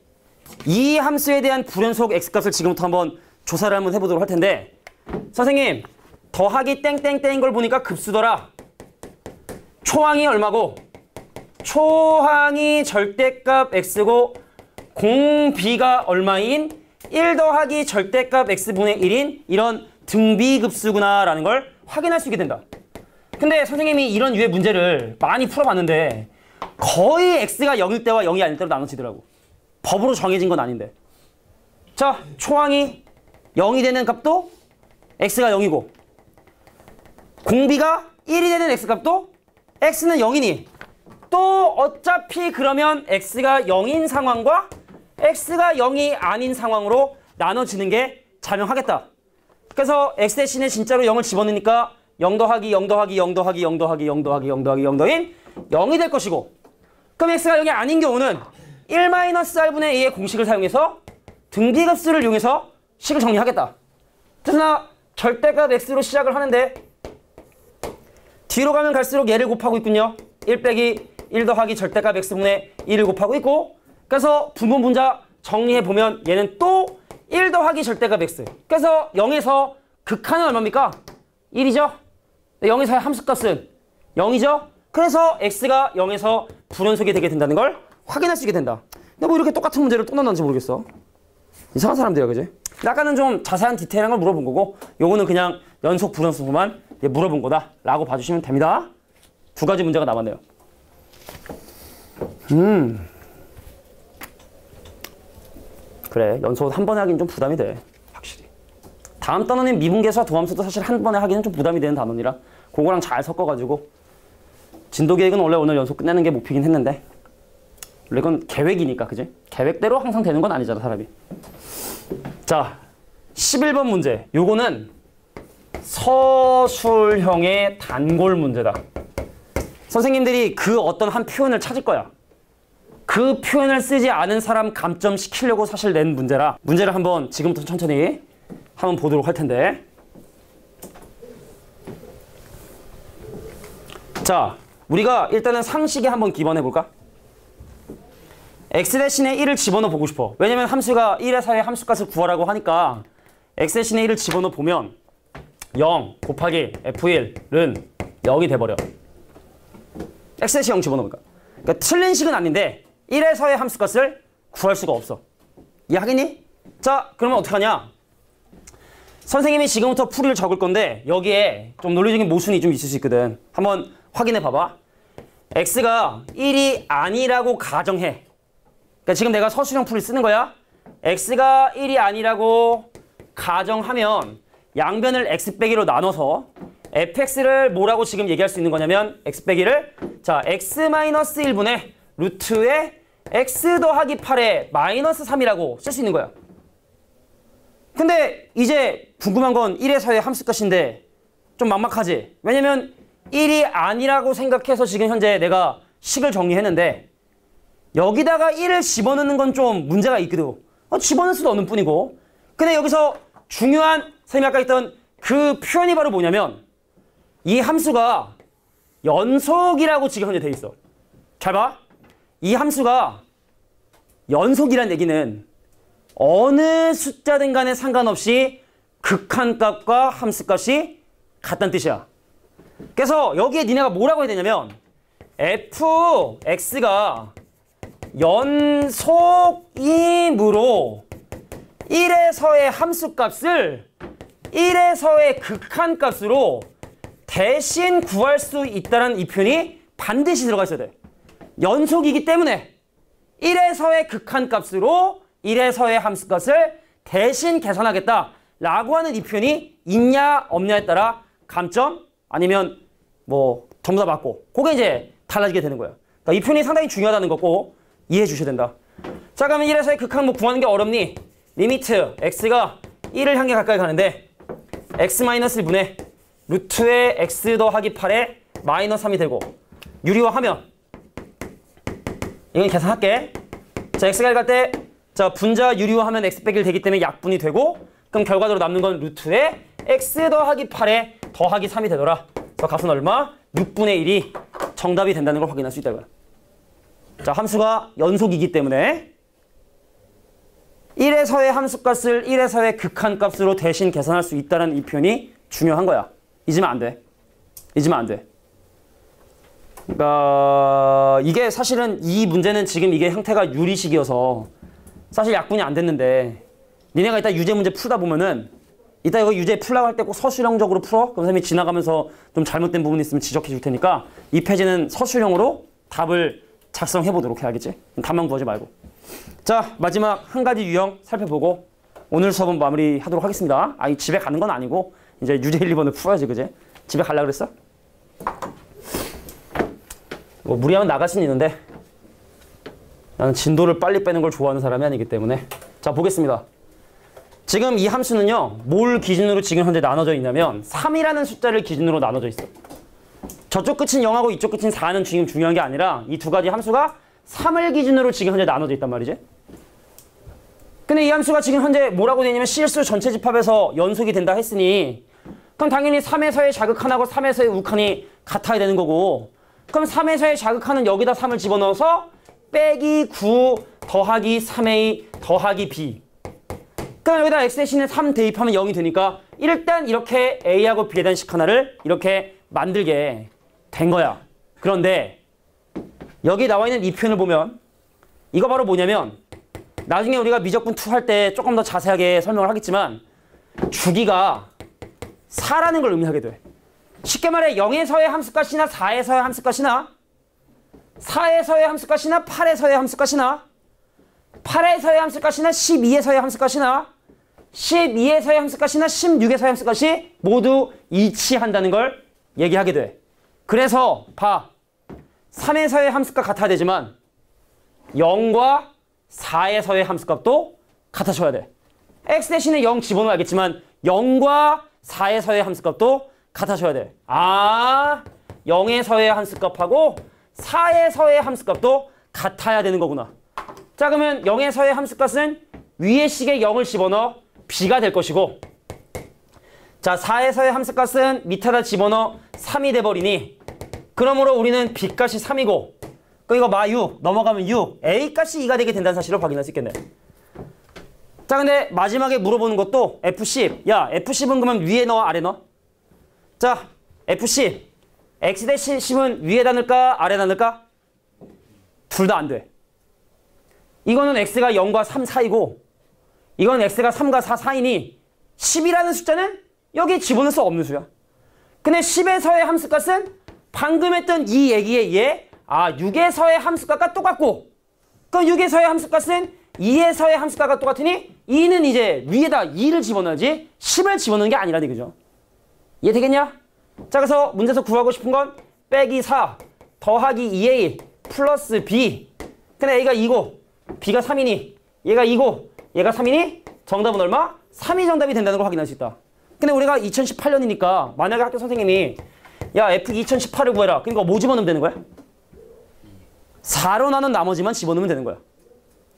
이 함수에 대한 불연속 x값을 지금부터 한번 조사를 한번 해보도록 할 텐데, 선생님 더하기 땡땡땡인 걸 보니까 급수더라. 초항이 얼마고? 초항이 절대값 x고 공비가 얼마인 1 더하기 절대값 x분의 1인 이런 등비급수구나 라는 걸 확인할 수 있게 된다. 근데 선생님이 이런 유의 문제를 많이 풀어봤는데 거의 x가 0일 때와 0이 아닐 때로 나눠지더라고. 법으로 정해진 건 아닌데. 자, 초항이 0이 되는 값도 x가 0이고 공비가 1이 되는 x값도 x는 0이니 또 어차피 그러면 x가 0인 상황과 x가 0이 아닌 상황으로 나눠지는 게 자명하겠다. 그래서 x 대신에 진짜로 0을 집어넣으니까 0 더하기 0 더하기 0 더하기 0 더하기 0 더하기 0 더하기 0 더인 0이 될 것이고, 그럼 x가 0이 아닌 경우는 1-r분의 a의 공식을 사용해서 등비급수를 이용해서 식을 정리하겠다. 그러나 절대값 x로 시작을 하는데 뒤로 가면 갈수록 얘를 곱하고 있군요. 1 빼기 1 더하기 절대값 x분의 1을 곱하고 있고, 그래서 분모분자 정리해보면 얘는 또 1 더하기 절대값 x. 그래서 0에서 극한은 얼마입니까? 1이죠? 0에서의 함수값은 0이죠? 그래서 x가 0에서 불연속이 되게 된다는 걸 확인할 수 있게 된다. 근데 뭐 이렇게 똑같은 문제를 또 넣었는지 모르겠어. 이상한 사람들이야, 그지? 아까는 좀 자세한 디테일한 걸 물어본 거고 요거는 그냥 연속 불연속만 물어본 거다 라고 봐주시면 됩니다. 2가지 문제가 남았네요. 그래, 연속 한 번에 하기는 좀 부담이 돼. 확실히. 다음 단원인 미분계수와 도함수도 사실 한 번에 하기는 좀 부담이 되는 단원이라 그거랑 잘 섞어가지고 진도계획은 원래 오늘 연속 끝내는 게 목표긴 했는데 원래 이건 계획이니까, 그지? 계획대로 항상 되는 건 아니잖아, 사람이. 자, 11번 문제. 요거는 서술형의 단골 문제다. 선생님들이 그 어떤 한 표현을 찾을 거야. 그 표현을 쓰지 않은 사람 감점시키려고 사실 낸 문제라 문제를 한번 지금부터 천천히 한번 보도록 할 텐데, 자, 우리가 일단은 상식에 한번 기반해 볼까? x 대신에 1을 집어넣어 보고 싶어. 왜냐면 함수가 1에서의 함수값을 구하라고 하니까 x 대신에 1을 집어넣어 보면 0 곱하기 f1은 0이 돼버려. x 대신에 0 집어넣으니까. 그러니까 틀린 식은 아닌데 1에서의 함수값을 구할 수가 없어. 이해하겠니? 자, 그러면 어떡하냐? 선생님이 지금부터 풀이를 적을 건데 여기에 좀 논리적인 모순이 좀 있을 수 있거든. 한번 확인해 봐봐. x가 1이 아니라고 가정해. 그러니까 지금 내가 서술형 풀이 쓰는 거야. x가 1이 아니라고 가정하면 양변을 x 빼기로 나눠서 fx를 뭐라고 지금 얘기할 수 있는 거냐면 x 빼기를 자 x-1분의 루트에 x 더하기 8에 마이너스 3이라고 쓸 수 있는 거야. 근데 이제 궁금한 건 1에서의 함수값인데 좀 막막하지? 왜냐면 1이 아니라고 생각해서 지금 현재 내가 식을 정리했는데 여기다가 1을 집어넣는 건 좀 문제가 있거든. 집어넣을 수도 없는 뿐이고. 근데 여기서 중요한 선생님이 아까 했던 그 표현이 바로 뭐냐면 이 함수가 연속이라고 지금 현재 돼 있어. 잘 봐. 이 함수가 연속이란 얘기는 어느 숫자든 간에 상관없이 극한값과 함수값이 같다는 뜻이야. 그래서 여기에 니네가 뭐라고 해야 되냐면 fx가 연속이므로 1에서의 함수값을 1에서의 극한값으로 대신 구할 수 있다는 이 표현이 반드시 들어가 있어야 돼. 연속이기 때문에 1에서의 극한값으로 1에서의 함수값을 대신 계산하겠다 라고 하는 이 표현이 있냐 없냐에 따라 감점 아니면 뭐 전부 다 맞고 그게 이제 달라지게 되는 거예요. 그러니까 이 표현이 상당히 중요하다는 거 꼭 이해해 주셔야 된다. 자, 그러면 1에서의 극한 뭐 구하는 게 어렵니? 리미트 x가 1을 향해 가까이 가는데 x-1분의 루트의 x 더하기 8에 마이너스 3이 되고 유리화하면 이건 계산할게. 자, x가 1 갈 때 자 분자 유리화하면 x 빼기 1 되기 때문에 약분이 되고 그럼 결과적으로 남는 건 루트의 x 더하기 8에 더하기 3이 되더라. 그래서 값은 얼마? 6분의 1이 정답이 된다는 걸 확인할 수 있다. 자, 함수가 연속이기 때문에 1에서의 함수값을 1에서의 극한값으로 대신 계산할 수 있다는 이 표현이 중요한 거야. 잊으면 안 돼. 잊으면 안 돼. 그러니까 이게 사실은 이 문제는 지금 이게 형태가 유리식이어서 사실 약분이 안 됐는데 니네가 이따 유제 문제 풀다 보면은 이따 이거 유제 풀라고 할 때 꼭 서술형적으로 풀어? 그럼 선생님이 지나가면서 좀 잘못된 부분이 있으면 지적해 줄 테니까 이 페이지는 서술형으로 답을 작성해 보도록 해야겠지? 답만 구하지 말고. 자, 마지막 한 가지 유형 살펴보고 오늘 수업은 마무리하도록 하겠습니다. 아니 집에 가는 건 아니고 이제 유제 1, 2번을 풀어야지, 그지? 집에 가려고 그랬어? 뭐 무리하면 나갈 수는 있는데 나는 진도를 빨리 빼는 걸 좋아하는 사람이 아니기 때문에. 자, 보겠습니다. 지금 이 함수는요, 뭘 기준으로 지금 현재 나눠져 있냐면 3이라는 숫자를 기준으로 나눠져 있어. 저쪽 끝은 0하고 이쪽 끝은 4는 지금 중요한 게 아니라 이 두 가지 함수가 3을 기준으로 지금 현재 나눠져 있단 말이지. 근데 이 함수가 지금 현재 뭐라고 되냐면 실수 전체 집합에서 연속이 된다 했으니 그럼 당연히 3에서의 자극한하고 3에서의 우극한이 같아야 되는 거고 그럼 3에서의 자극한은 여기다 3을 집어넣어서 빼기 9 더하기 3a 더하기 b. 그럼 여기다 x 대신에 3 대입하면 0이 되니까 일단 이렇게 a하고 b에 대한 식 하나를 이렇게 만들게 된 거야. 그런데 여기 나와 있는 이 표현을 보면 이거 바로 뭐냐면 나중에 우리가 미적분 2 할 때 조금 더 자세하게 설명을 하겠지만 주기가 4라는 걸 의미하게 돼. 쉽게 말해 0에서의 함수값이나 4에서의 함수값이나 4에서의 함수값이나 8에서의 함수값이나 8에서의 함수값이나 12에서의 함수값이나 12에서의 함수값이나 16에서의 함수값이 모두 일치한다는 걸 얘기하게 돼. 그래서 봐. 3에서의 함수값 같아야 되지만 0과 4에서의 함수값도 같아져야 돼. x 대신에 0 집어넣으면 알겠지만 0과 4에서의 함수값도 같아져야 돼. 아, 0에서의 함수값하고 4에서의 함수값도 같아야 되는 거구나. 자, 그러면 0에서의 함수값은 위의 식에 0을 집어넣어 b가 될 것이고 자, 4에서의 함수값은 밑에다 집어넣어 3이 돼버리니 그러므로 우리는 b값이 3이고 이거 마 6 넘어가면 6 a값이 2가 되게 된다는 사실을 확인할 수 있겠네. 자, 근데 마지막에 물어보는 것도 F10. 야, F10은 그러면 위에 넣어 아래 넣어? 자, F10 x 대 10은 위에다 넣을까 아래다 넣을까? 둘 다 안 돼. 이거는 x가 0과 3 사이고 이건 x가 3과 4 사이니 10이라는 숫자는 여기 집어넣을 수 없는 수야. 근데 10에서의 함수값은 방금 했던 이 얘기에 의해 6에서의 함수값과 똑같고 그 6에서의 함수값은 2에서의 함수값과 똑같으니 2는 이제 위에다 2를 집어넣어야지 10을 집어넣는 게 아니라니, 그죠? 이해되겠냐? 자, 그래서 문제에서 구하고 싶은 건 빼기 4 더하기 2a 플러스 b. 근데 a가 2고 b가 3이니 얘가 2고 얘가 3이니 정답은 얼마? 3이 정답이 된다는 걸 확인할 수 있다. 근데 우리가 2018년이니까 만약에 학교 선생님이 야, F 2018을 구해라. 그러니까 뭐 집어넣으면 되는 거야? 4로 나눈 나머지만 집어넣으면 되는 거야.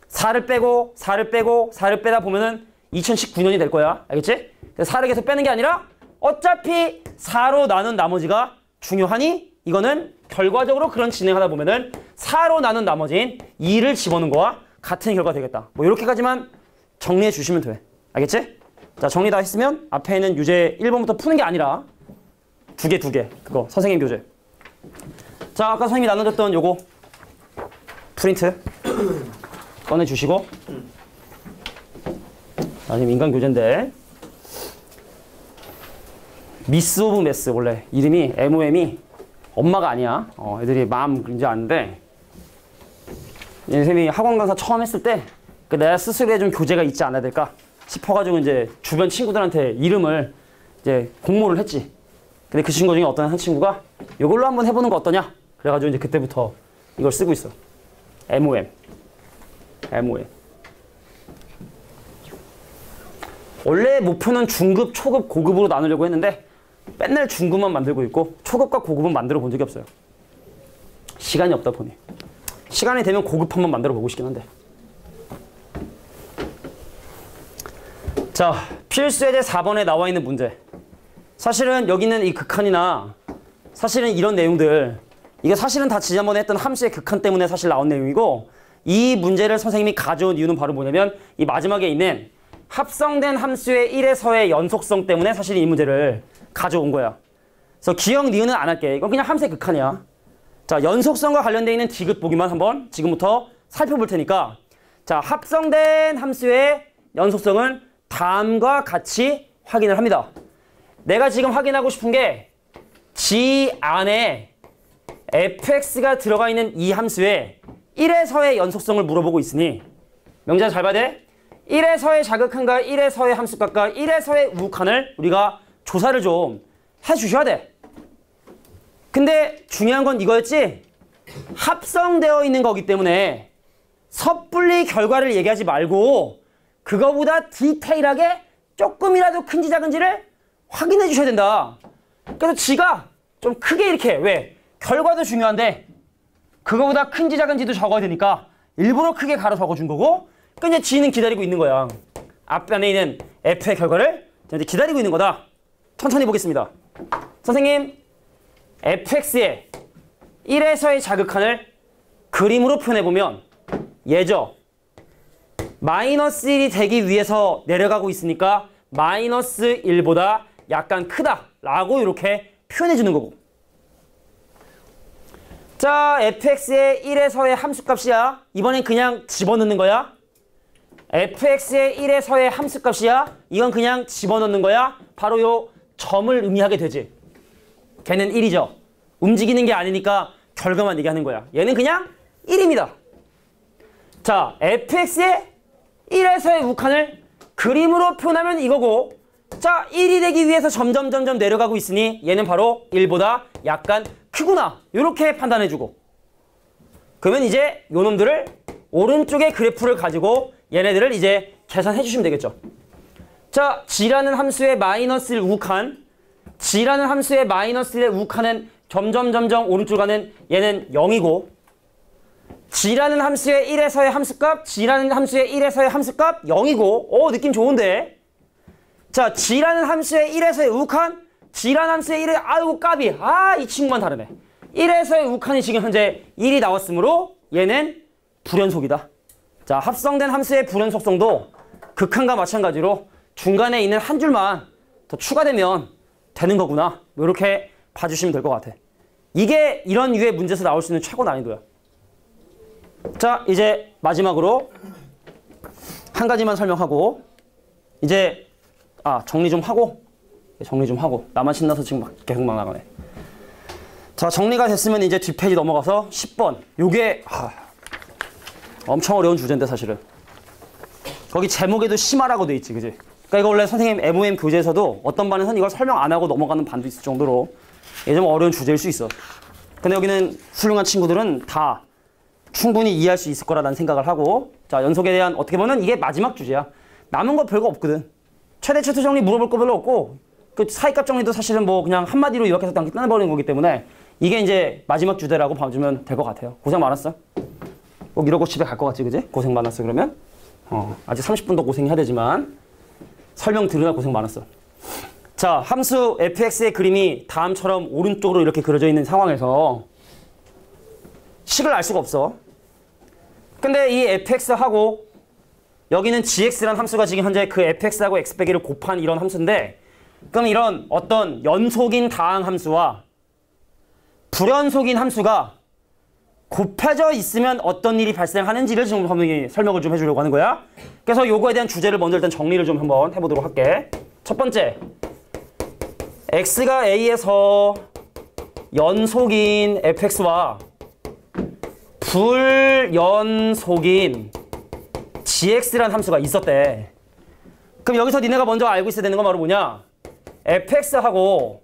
4를 빼고 4를 빼고 4를 빼다 보면은 2019년이 될 거야. 알겠지? 그래서 4를 계속 빼는 게 아니라 어차피 4로 나눈 나머지가 중요하니 이거는 결과적으로 그런 진행하다 보면은 4로 나눈 나머지인 2를 집어넣은 거와 같은 결과가 되겠다. 뭐 이렇게까지만 정리해 주시면 돼. 알겠지? 자, 정리 다 했으면 앞에 있는 유제 1번부터 푸는 게 아니라 두 개 그거 선생님 교재. 자, 아까 선생님이 나눠줬던 요거 프린트 꺼내주시고 아니면 인간 교재인데 미스 오브 매스 원래 이름이 MOM이 엄마가 아니야. 애들이 마음 그런지 아는데 선생님이 학원 강사 처음 했을 때 내가 스스로에 좀 교재가 있지 않아야 될까 싶어가지고 이제 주변 친구들한테 이름을 이제 공모를 했지. 근데 그 친구 중에 어떤 한 친구가 이걸로 한번 해보는 거 어떠냐? 그래가지고 이제 그때부터 이걸 쓰고 있어. MOM. 원래 목표는 중급, 초급, 고급으로 나누려고 했는데 맨날 중급만 만들고 있고 초급과 고급은 만들어 본 적이 없어요. 시간이 없다 보니. 시간이 되면 고급 한번 만들어 보고 싶긴 한데. 자, 필수예제 4번에 나와 있는 문제. 사실은 여기 있는 이 극한이나 사실은 이런 내용들 이게 사실은 다 지난번에 했던 함수의 극한 때문에 사실 나온 내용이고 이 문제를 선생님이 가져온 이유는 바로 뭐냐면 이 마지막에 있는 합성된 함수의 1에서의 연속성 때문에 사실 이 문제를 가져온 거야. 그래서 기억, 니은은 안 할게. 이건 그냥 함수의 극한이야. 자, 연속성과 관련되어 있는 디귿 보기만 한번 지금부터 살펴볼 테니까 자, 합성된 함수의 연속성은 다음과 같이 확인을 합니다. 내가 지금 확인하고 싶은 게 G 안에 fx가 들어가 있는 이 함수의 1에서의 연속성을 물어보고 있으니 명자 잘 봐야 돼. 1에서의 자극한과 1에서의 함수값과 1에서의 우극한을 우리가 조사를 좀 해주셔야 돼. 근데 중요한 건 이거였지? 합성되어 있는 거기 때문에 섣불리 결과를 얘기하지 말고 그거보다 디테일하게 조금이라도 큰지 작은지를 확인해 주셔야 된다. 그래서 G가 좀 크게 이렇게 왜? 결과도 중요한데 그거보다 큰지 작은지도 적어야 되니까 일부러 크게 가로 적어준 거고 그러니까 이제 G는 기다리고 있는 거야. 앞에 있는 F의 결과를 이제 기다리고 있는 거다. 천천히 보겠습니다. 선생님, fx의 1에서의 자극한을 그림으로 표현해보면 얘죠. 마이너스 1이 되기 위해서 내려가고 있으니까 마이너스 1보다 약간 크다라고 이렇게 표현해주는 거고. 자, fx의 1에서의 함수값이야. 이번엔 그냥 집어넣는 거야. fx의 1에서의 함수값이야. 이건 그냥 집어넣는 거야. 바로 요 점을 의미하게 되지. 걔는 1이죠. 움직이는 게 아니니까 결과만 얘기하는 거야. 얘는 그냥 1입니다. 자, fx의 1에서의 우극한을 그림으로 표현하면 이거고 자, 1이 되기 위해서 점점 내려가고 있으니 얘는 바로 1보다 약간 크구나. 이렇게 판단해주고 그러면 이제 요 놈들을 오른쪽에 그래프를 가지고 얘네들을 이제 계산해 주시면 되겠죠. 자, G라는 함수의 마이너스 1 우극한 G라는 함수의 마이너스 1의 우극한은 점점 오른쪽 가는 얘는 0이고 G라는 함수의 1에서의 함수값 G라는 함수의 1에서의 함수값 0이고 느낌 좋은데 자, G라는 함수의 1에서의 우극한 G라는 함수의 1의 아이고 까비 이 친구만 다르네. 1에서의 우극한이 지금 현재 1이 나왔으므로 얘는 불연속이다. 자, 합성된 함수의 불연속성도 극한과 마찬가지로 중간에 있는 한 줄만 더 추가되면 되는 거구나. 이렇게 봐주시면 될 것 같아. 이게 이런 유의 문제에서 나올 수 있는 최고 난이도야. 자, 이제 마지막으로 한 가지만 설명하고 이제 정리 좀 하고 나만 신나서 지금 계속 막 나가네. 자, 정리가 됐으면 이제 뒷페이지 넘어가서 10번 요게 엄청 어려운 주제인데 사실은 거기 제목에도 심하라고 돼 있지, 그지? 그러니까 이거 원래 선생님 MOM 교재에서도 어떤 반에서는 이걸 설명 안 하고 넘어가는 반도 있을 정도로 이게 좀 어려운 주제일 수 있어. 근데 여기는 훌륭한 친구들은 다 충분히 이해할 수 있을 거라는 생각을 하고 자, 연속에 대한 어떻게 보면 이게 마지막 주제야. 남은 거 별거 없거든. 최대 최소 정리 물어볼 거 별로 없고 그 사이값 정리도 사실은 뭐 그냥 한마디로 요약해서 끝내버리는 거기 때문에 이게 이제 마지막 주제라고 봐주면 될 것 같아요. 고생 많았어. 꼭 이러고 집에 갈 것 같지, 그지? 고생 많았어 그러면. 아직 30분 더 고생해야 되지만 설명 들으나 고생 많았어. 자, 함수 fx의 그림이 다음처럼 오른쪽으로 이렇게 그려져 있는 상황에서 식을 알 수가 없어. 근데 이 fx하고 여기는 gx라는 함수가 지금 현재 그 fx하고 x 빼기를 곱한 이런 함수인데 그럼 이런 어떤 연속인 다항 함수와 불연속인 함수가 곱해져 있으면 어떤 일이 발생하는지를 좀 설명을 좀 해주려고 하는 거야. 그래서 요거에 대한 주제를 먼저 일단 정리를 좀 한번 해보도록 할게. 첫 번째, x가 a에서 연속인 fx와 불연속인 gx라는 함수가 있었대. 그럼 여기서 니네가 먼저 알고 있어야 되는 건 바로 뭐냐? fx하고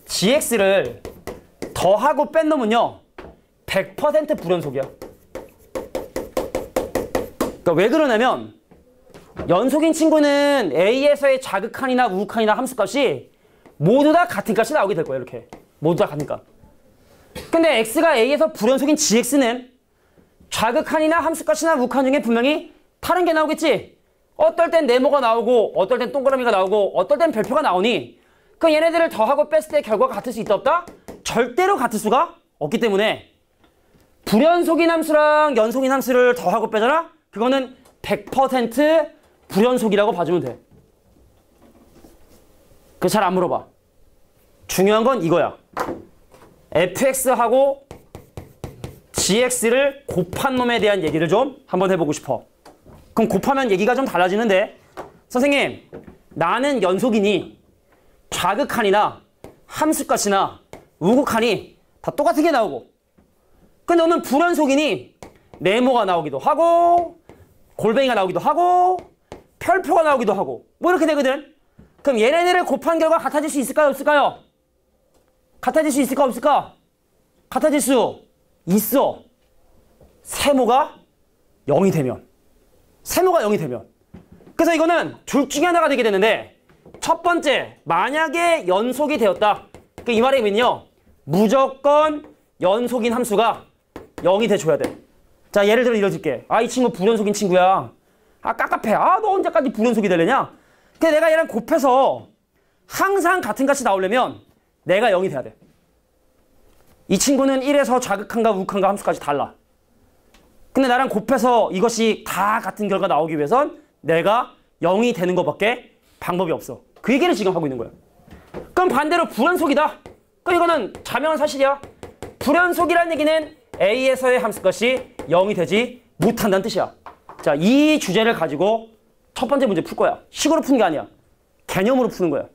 gx를 더하고 뺀 놈은요 100% 불연속이야. 그러니까 왜 그러냐면 연속인 친구는 a에서의 자극한이나 우극한이나 함수값이 모두 다 같은 값이 나오게 될 거예요. 이렇게 모두 다 같은 값. 근데 x가 a에서 불연속인 gx는 자극한이나 함수값이나 우극한 중에 분명히 다른 게 나오겠지. 어떨 땐 네모가 나오고 어떨 땐 동그라미가 나오고 어떨 땐 별표가 나오니 그 얘네들을 더하고 뺐을 때 결과가 같을 수 있다 없다? 절대로 같을 수가 없기 때문에 불연속인 함수랑 연속인 함수를 더하고 빼잖아? 그거는 100% 불연속이라고 봐주면 돼. 그거 잘 안 물어봐. 중요한 건 이거야. fx하고 gx를 곱한 놈에 대한 얘기를 좀 한번 해보고 싶어. 그럼 곱하면 얘기가 좀 달라지는데 선생님 나는 연속이니 자극한이나 함수값이나 우극한이 다 똑같은 게 나오고 근데 너는 불연속이니 네모가 나오기도 하고 골뱅이가 나오기도 하고 별표가 나오기도 하고 뭐 이렇게 되거든. 그럼 얘네들을 곱한 결과 같아질 수 있을까요? 없을까요? 같아질 수 있을까? 없을까? 같아질 수 있어. 세모가 0이 되면. 세모가 0이 되면. 그래서 이거는 둘 중에 하나가 되게 되는데 첫 번째, 만약에 연속이 되었다. 이 말의 의미는요. 무조건 연속인 함수가 0이 돼줘야 돼. 자, 예를 들어 이러줄게. 아, 이 친구 불연속인 친구야. 아, 깝깝해. 아, 너 언제까지 불연속이 되려냐? 근데 내가 얘랑 곱해서 항상 같은 값이 나오려면 내가 0이 돼야 돼. 이 친구는 1에서 자극한과 우극한과 함수까지 달라. 근데 나랑 곱해서 이것이 다 같은 결과 나오기 위해선 내가 0이 되는 것밖에 방법이 없어. 그 얘기를 지금 하고 있는 거야. 그럼 반대로 불연속이다. 그럼 이거는 자명한 사실이야. 불연속이라는 얘기는 A에서의 함수값이 0이 되지 못한다는 뜻이야. 자, 이 주제를 가지고 첫 번째 문제 풀 거야. 식으로 푸는 게 아니야. 개념으로 푸는 거야.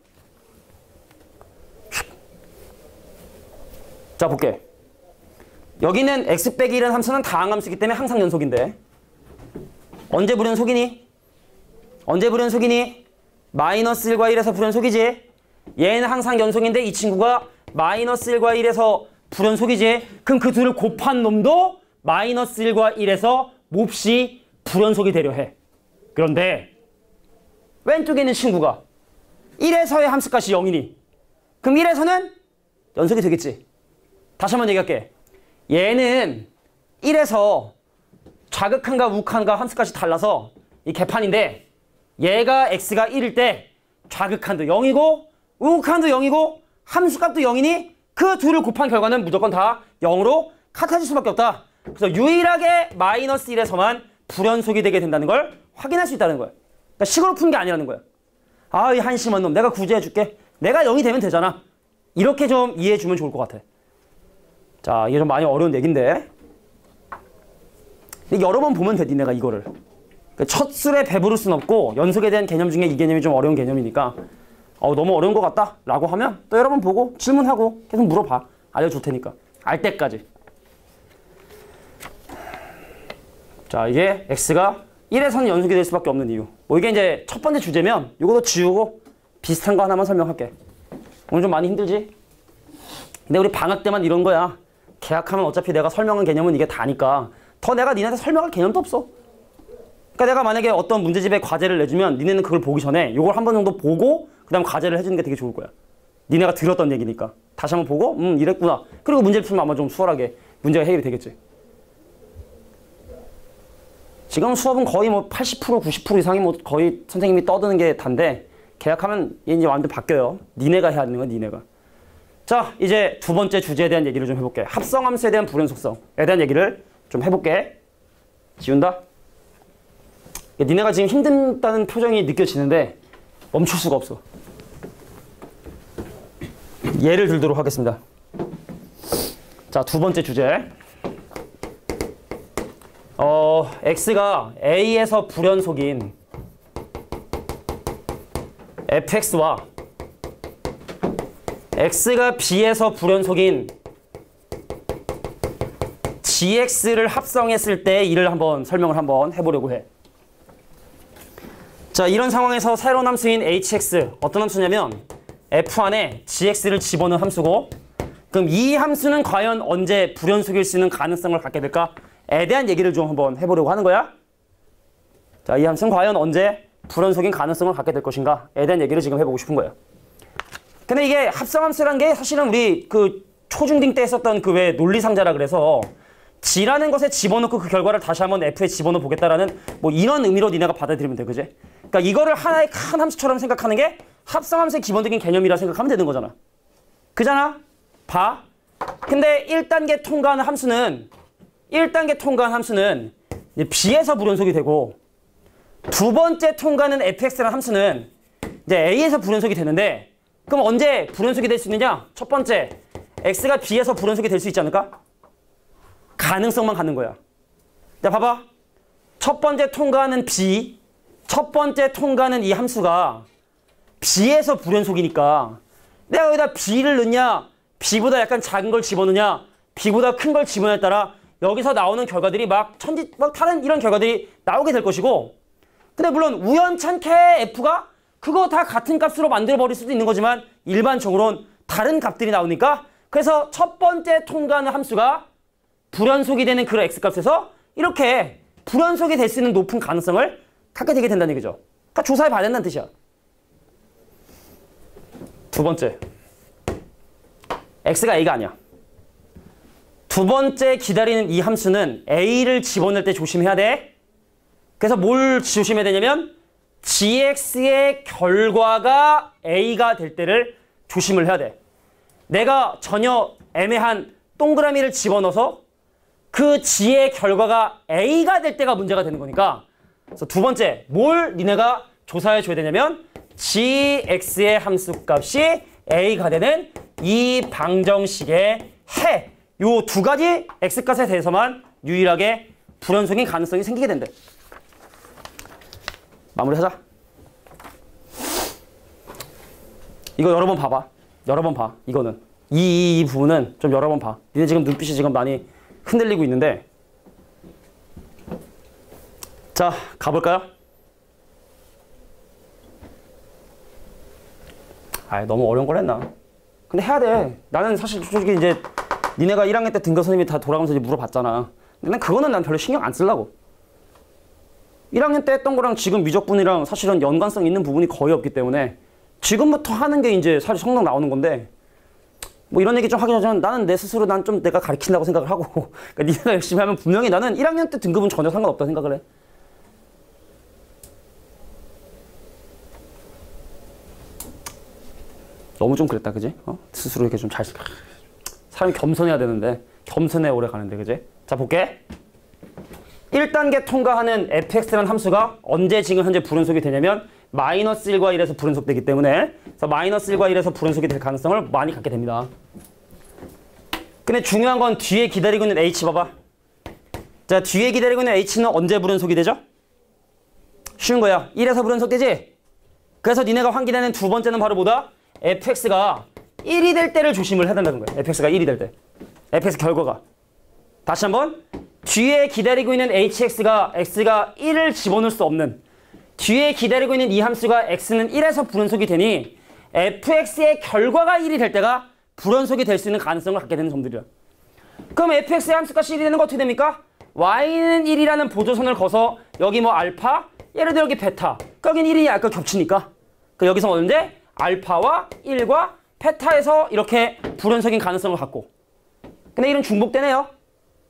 자, 볼게. 여기는 x 빼기 1이라는 함수는 다항함수이기 때문에 항상 연속인데 언제 불연속이니? 언제 불연속이니? 마이너스 1과 1에서 불연속이지. 얘는 항상 연속인데 이 친구가 마이너스 1과 1에서 불연속이지. 그럼 그 둘을 곱한 놈도 마이너스 1과 1에서 몹시 불연속이 되려 해. 그런데 왼쪽에 있는 친구가 1에서의 함수값이 0이니 그럼 1에서는 연속이 되겠지. 다시 한번 얘기할게. 얘는 1에서 자극한과 우극한과 함수값이 달라서 이 개판인데 얘가 x가 1일 때 자극한도 0이고 우극한도 0이고 함수값도 0이니 그 둘을 곱한 결과는 무조건 다 0으로 같아질 수밖에 없다. 그래서 유일하게 마이너스 1에서만 불연속이 되게 된다는 걸 확인할 수 있다는 거야. 그러니까 식으로 푼 게 아니라는 거야. 아, 이 한심한 놈. 내가 구제해 줄게. 내가 0이 되면 되잖아. 이렇게 좀 이해해 주면 좋을 것 같아. 자, 이게 좀 많이 어려운 얘기인데 근데 여러 번 보면 돼, 니네가 이거를. 첫 술에 배부를 순 없고 연속에 대한 개념 중에 이 개념이 좀 어려운 개념이니까 너무 어려운 것 같다 라고 하면 또 여러 번 보고 질문하고 계속 물어봐. 알려줄 테니까. 알 때까지. 자, 이게 x가 1에서는 연속이 될 수밖에 없는 이유. 뭐 이게 이제 첫 번째 주제면 이것도 지우고 비슷한 거 하나만 설명할게. 오늘 좀 많이 힘들지? 근데 우리 방학 때만 이런 거야. 계약하면 어차피 내가 설명한 개념은 이게 다니까 더 내가 니네한테 설명할 개념도 없어. 그러니까 내가 만약에 어떤 문제집에 과제를 내주면 니네는 그걸 보기 전에 이걸 한 번 정도 보고 그 다음 과제를 해주는 게 되게 좋을 거야. 니네가 들었던 얘기니까. 다시 한번 보고 이랬구나. 그리고 문제를 풀면 아마 좀 수월하게 문제가 해결이 되겠지. 지금 수업은 거의 뭐 80% 90% 이상이 뭐 거의 선생님이 떠드는 게 단데 계약하면 이제 완전 바뀌어요. 니네가 해야 하는 거야, 니네가. 자, 이제 두 번째 주제에 대한 얘기를 좀 해볼게. 합성함수에 대한 불연속성에 대한 얘기를 좀 해볼게. 지운다. 니네가 지금 힘든다는 표정이 느껴지는데 멈출 수가 없어. 예를 들도록 하겠습니다. 자, 두 번째 주제. x가 a에서 불연속인 fx와 x가 b에서 불연속인 gx를 합성했을 때 이를 한번 설명을 한번 해보려고 해. 자, 이런 상황에서 새로운 함수인 hx, 어떤 함수냐면 f 안에 gx를 집어넣은 함수고, 그럼 이 함수는 과연 언제 불연속일 수 있는 가능성을 갖게 될까에 대한 얘기를 좀 한번 해보려고 하는 거야. 자, 이 함수는 과연 언제 불연속인 가능성을 갖게 될 것인가에 대한 얘기를 지금 해보고 싶은 거예요. 근데 이게 합성함수라는 게 사실은 우리 그 초중딩 때 했었던 그 왜 논리상자라 그래서 g라는 것에 집어넣고 그 결과를 다시 한번 f에 집어넣어 보겠다라는 뭐 이런 의미로 니네가 받아들이면 돼, 그지? 그러니까 이거를 하나의 큰 함수처럼 생각하는 게 합성함수의 기본적인 개념이라 생각하면 되는 거잖아. 그잖아? 봐. 근데 1단계 통과하는 함수는 b에서 불연속이 되고, 두 번째 통과하는 fx라는 함수는 이제 a에서 불연속이 되는데, 그럼 언제 불연속이 될 수 있느냐? 첫 번째, x가 b에서 불연속이 될 수 있지 않을까? 가능성만 갖는 거야. 자, 봐봐. 첫 번째 통과하는 이 함수가 b에서 불연속이니까 내가 여기다 b를 넣냐, b보다 약간 작은 걸 집어넣냐, b보다 큰 걸 집어넣냐에 따라 여기서 나오는 결과들이 막 다른 이런 결과들이 나오게 될 것이고, 근데 물론 우연찮게 f가 그거 다 같은 값으로 만들어버릴 수도 있는 거지만 일반적으로는 다른 값들이 나오니까, 그래서 첫 번째 통과하는 함수가 불연속이 되는 그 x값에서 이렇게 불연속이 될 수 있는 높은 가능성을 갖게 되게 된다는 얘기죠. 그러니까 조사해 봐야 된다는 뜻이야. 두 번째, x가 a가 아니야. 두 번째 기다리는 이 함수는 a를 집어넣을 때 조심해야 돼. 그래서 뭘 조심해야 되냐면 gx의 결과가 a가 될 때를 조심을 해야 돼. 내가 전혀 애매한 동그라미를 집어넣어서 그 g의 결과가 a가 될 때가 문제가 되는 거니까, 그래서 두 번째, 뭘 니네가 조사해 줘야 되냐면 gx의 함수값이 a가 되는 이 방정식의 해, 요 두 가지 x값에 대해서만 유일하게 불연속인 가능성이 생기게 된대. 마무리하자. 이거 여러 번 봐봐. 여러 번 봐. 이거는 이 부분은 좀 여러 번 봐. 니네 지금 눈빛이 지금 많이 흔들리고 있는데, 자, 가볼까요? 너무 어려운 걸 했나? 근데 해야 돼. 나는 사실 솔직히 이제 니네가 1학년 때 등교 선생님이 다 돌아가면서 이제 물어봤잖아. 근데 난 그거는 난 별로 신경 안 쓰려고. 1학년 때 했던 거랑 지금 미적분이랑 사실은 연관성 있는 부분이 거의 없기 때문에 지금부터 하는 게 이제 사실 성능 나오는 건데, 뭐 이런 얘기 좀 하긴 하지만 나는 내 스스로 난 좀 내가 가르친다고 생각을 하고, 그러니까 니네가 열심히 하면 분명히 나는 1학년 때 등급은 전혀 상관없다 생각을 해. 너무 좀 그랬다, 그지? 스스로 이렇게 좀 사람이 겸손해야 되는데 겸손해 오래 가는데, 그지? 자, 볼게. 1단계 통과하는 fx라는 함수가 언제 지금 현재 불연속이 되냐면 마이너스 1과 1에서 불연속되기 때문에, 그래서 마이너스 1과 1에서 불연속이 될 가능성을 많이 갖게 됩니다. 근데 중요한 건 뒤에 기다리고 있는 h 봐봐. 자, 뒤에 기다리고 있는 h는 언제 불연속이 되죠? 쉬운 거야. 1에서 불연속되지? 그래서 니네가 확인하는 두 번째는 바로 뭐다? fx가 1이 될 때를 조심을 해야 된다는 거야. fx가 1이 될 때. fx 결과가. 다시 한번. 뒤에 기다리고 있는 hx가 x가 1을 집어넣을 수 없는, 뒤에 기다리고 있는 이 함수가 x는 1에서 불연속이 되니 fx의 결과가 1이 될 때가 불연속이 될 수 있는 가능성을 갖게 되는 점들이야. 그럼 fx의 함수값이 1이 되는 거 어떻게 됩니까? y는 1이라는 보조선을 거서 여기 뭐 알파, 예를 들어 여기 베타, 여긴 1이 아까 겹치니까 여기서 언제? 알파와 1과 베타에서 이렇게 불연속인 가능성을 갖고, 근데 1은 중복되네요.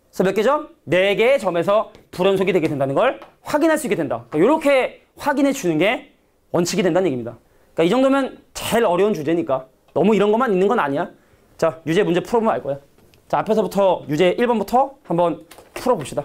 그래서 몇 개 점? 4개의 점에서 불연속이 되게 된다는 걸 확인할 수 있게 된다. 그러니까 이렇게 확인해 주는 게 원칙이 된다는 얘기입니다. 그러니까 이 정도면 제일 어려운 주제니까 너무 이런 것만 있는 건 아니야. 자, 유제 문제 풀어보면 알 거야. 자, 앞에서부터 유제 1번부터 한번 풀어봅시다.